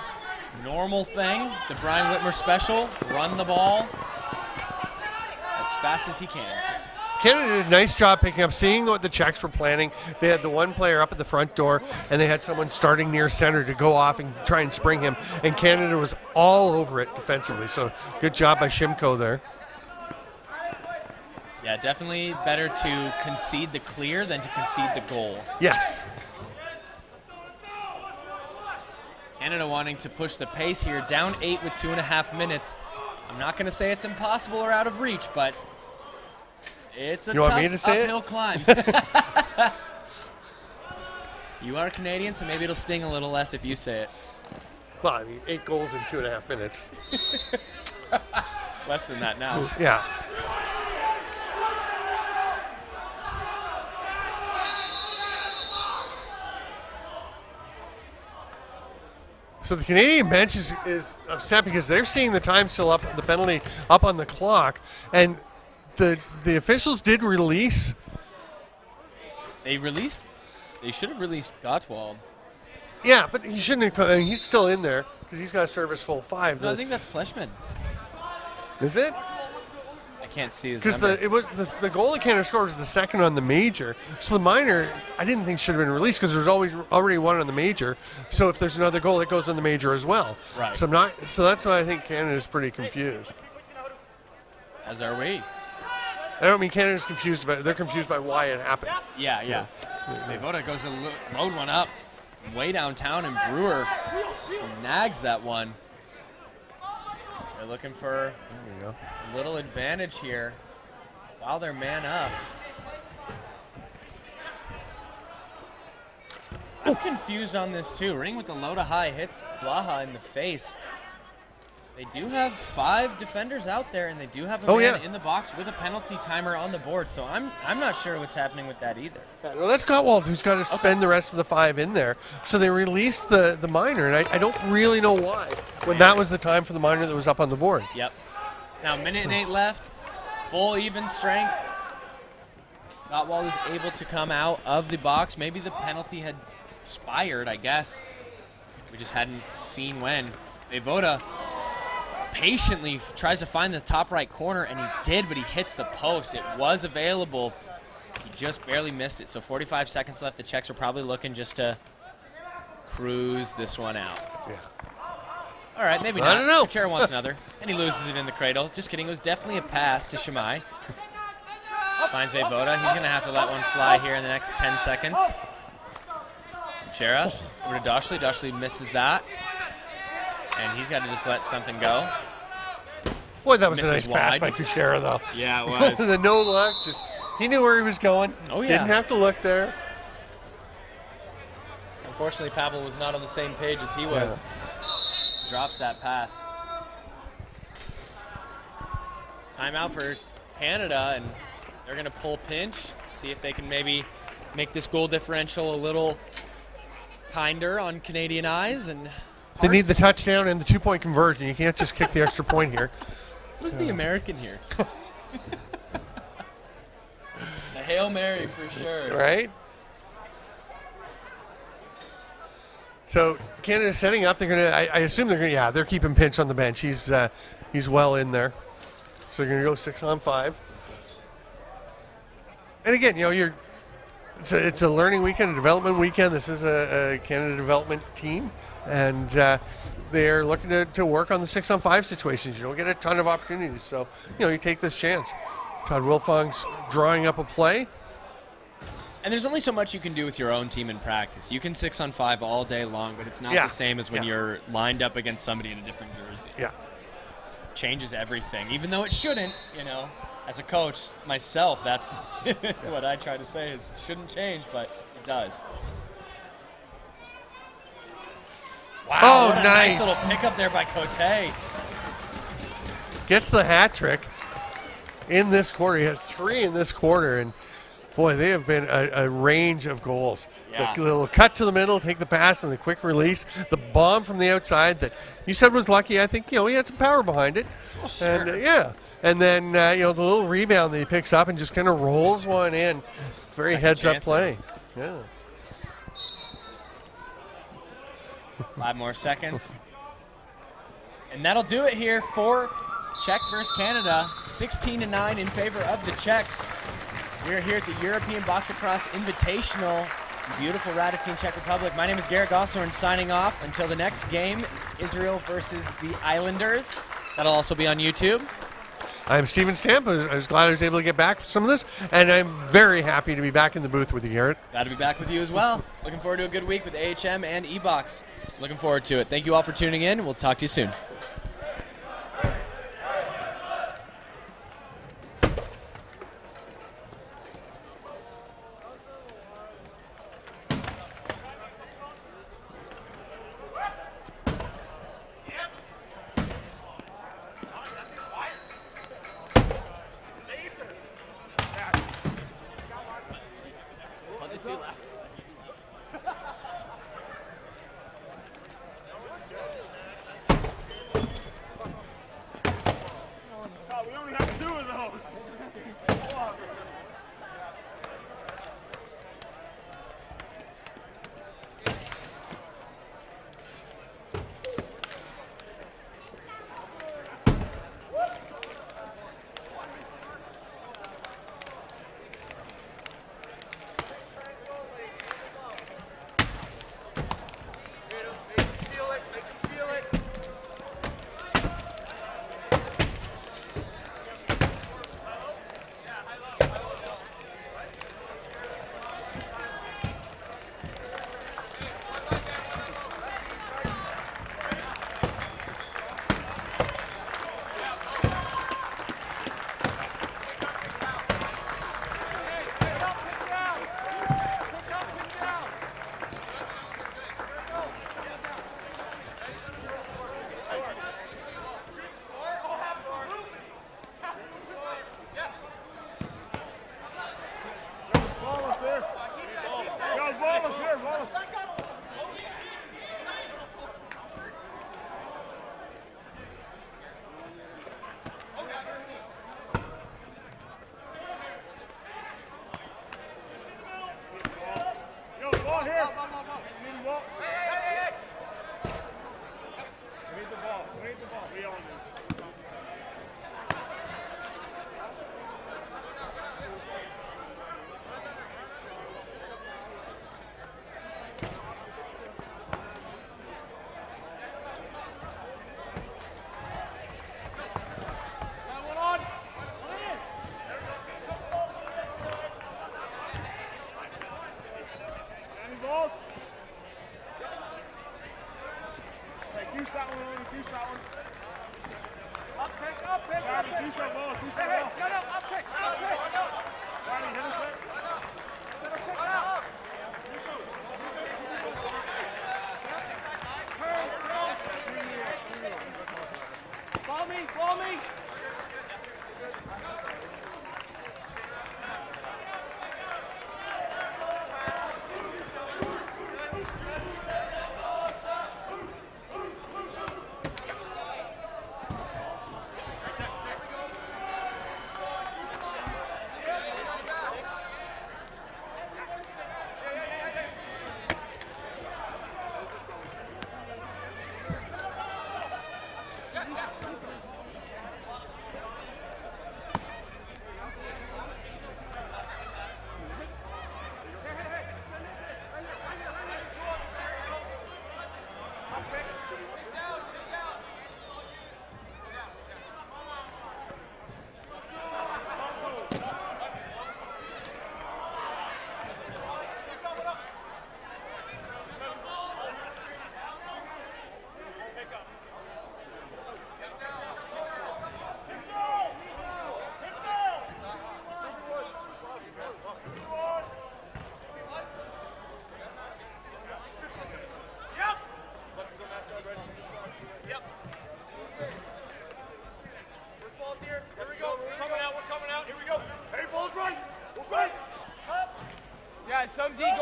normal thing. The Brian Whitmer special, run the ball as fast as he can. Canada did a nice job picking up, seeing what the Czechs were planning. They had the one player up at the front door, and they had someone starting near center to go off and try and spring him. And Canada was all over it defensively. So good job by Shimko there. Yeah, definitely better to concede the clear than to concede the goal. Yes. Canada wanting to push the pace here, down 8 with 2.5 minutes. I'm not going to say it's impossible or out of reach, but it's a tough uphill climb. You are Canadian, so maybe it'll sting a little less if you say it. Well, I mean, 8 goals in 2.5 minutes. Less than that now. Yeah. So the Canadian bench is upset because they're seeing the time still up, the penalty up on the clock, and the officials did release. They should have released Gottwald. Yeah, but he shouldn't have. He's still in there because he's got to serve his full 5. No, I think that's Pleshman. Is it? I can't see his because number. the goal that Canada scored was the second on the major. So the minor, I didn't think should have been released because there's already one on the major. So if there's another goal, it goes on the major as well. Right. So that's why I think Canada's pretty confused. As are we. I don't mean Canada's confused about it. They're confused by why it happened. Yeah. Voda goes to load one up way downtown, and Brewer snags that one. They're looking for a little advantage here while they're man up. I'm confused on this too. Ring with the low to high hits Blaha in the face. They do have 5 defenders out there, and they do have a man in the box with a penalty timer on the board. So I'm not sure what's happening with that either. Well, that's Gottwald who's got to spend the rest of the 5 in there. So they released the minor, and I don't really know why. When that was the time for the minor that was up on the board. Yep. Now 1:08 left. Full even strength. Gottwald is able to come out of the box. Maybe the penalty had expired, I guess. We just hadn't seen when. Voda patiently tries to find the top right corner, and he did, but he hits the post. It was available. He just barely missed it. So 45 seconds left. The Czechs are probably looking just to cruise this one out. Yeah. All right, maybe not. I don't know. Kuchera wants another, and he loses it in the cradle. Just kidding. It was definitely a pass to Shamai. Finds Voda. He's going to have to let one fly here in the next 10 seconds. Kuchera over to Dashley. Dashley misses that. And he's got to just let something go. Boy, that was Misses a nice pass wide. by Kuchera, though. Yeah, it was. The no luck. He knew where he was going. Oh, yeah. Didn't have to look there. Unfortunately, Pavel was not on the same page as he was. Drops that pass. Timeout for Canada, and they're going to pull pinch, see if they can maybe make this goal differential a little kinder on Canadian eyes. And they need the touchdown and the 2-point conversion. You can't just kick the extra point here. Who's the American here? A Hail Mary for sure. Right? So Canada's setting up. They're gonna. I assume they're gonna. Yeah, they're keeping Pinch on the bench. He's well in there. So they're gonna go 6-on-5. And again, it's a learning weekend, a development weekend. This is a Canada development team, and they're looking to work on the 6-on-5 situations. You don't get a ton of opportunities, so you take this chance. Todd Wilfong's drawing up a play. And there's only so much you can do with your own team in practice. You can 6-on-5 all day long, but it's not the same as when you're lined up against somebody in a different jersey. Yeah. Changes everything, even though it shouldn't, As a coach, myself, that's what I try to say is it shouldn't change, but it does. Wow, what a nice. nice little pickup there by Cote. Gets the hat trick in this quarter. He has 3 in this quarter, and boy, they have been a range of goals. Yeah. The little cut to the middle, take the pass, and the quick release. The bomb from the outside that you said was lucky. I think, he had some power behind it. Well, sure. And and then the little rebound that he picks up and just kind of rolls one in. Very heads-up play. Yeah. 5 more seconds. And that'll do it here for Czech versus Canada. 16-9 in favor of the Czechs. We're here at the European Box-Lacrosse Invitational. Beautiful Radotín, Czech Republic. My name is Garrett Gosselin signing off until the next game, Israel versus the Islanders. That'll also be on YouTube. I'm Steven Stamp. I was glad I was able to get back for some of this, and I'm very happy to be back in the booth with you, Garrett. Glad to be back with you as well. Looking forward to a good week with AHM and eBox. Looking forward to it. Thank you all for tuning in. We'll talk to you soon. We only have 2 of those.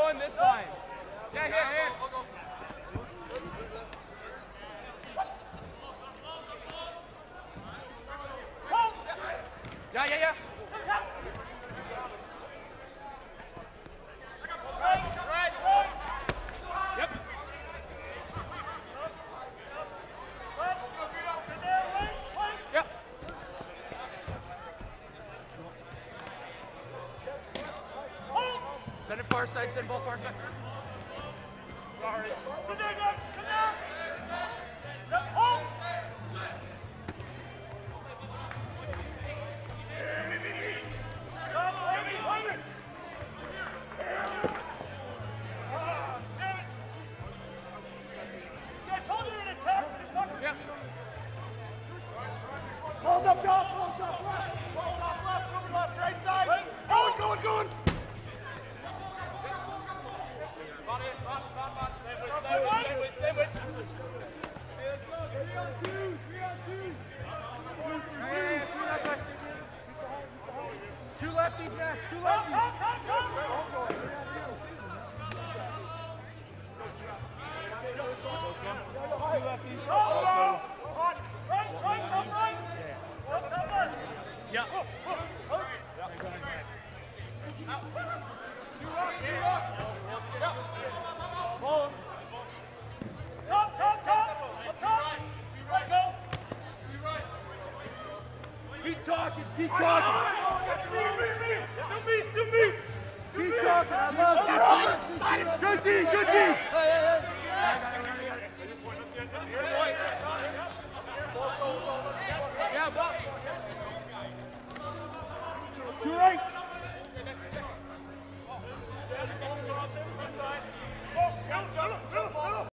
going this line. Yeah, here. Yeah. Right. Yep. Yep. Send it far side, send ball far side. Sorry. Come down. Balls up top, left, moving left, right side. Going. Stay with. Three on two. Two lefties, Nash, two lefties. Yeah. Keep talking. To me. Keep talking. I love you. Good D.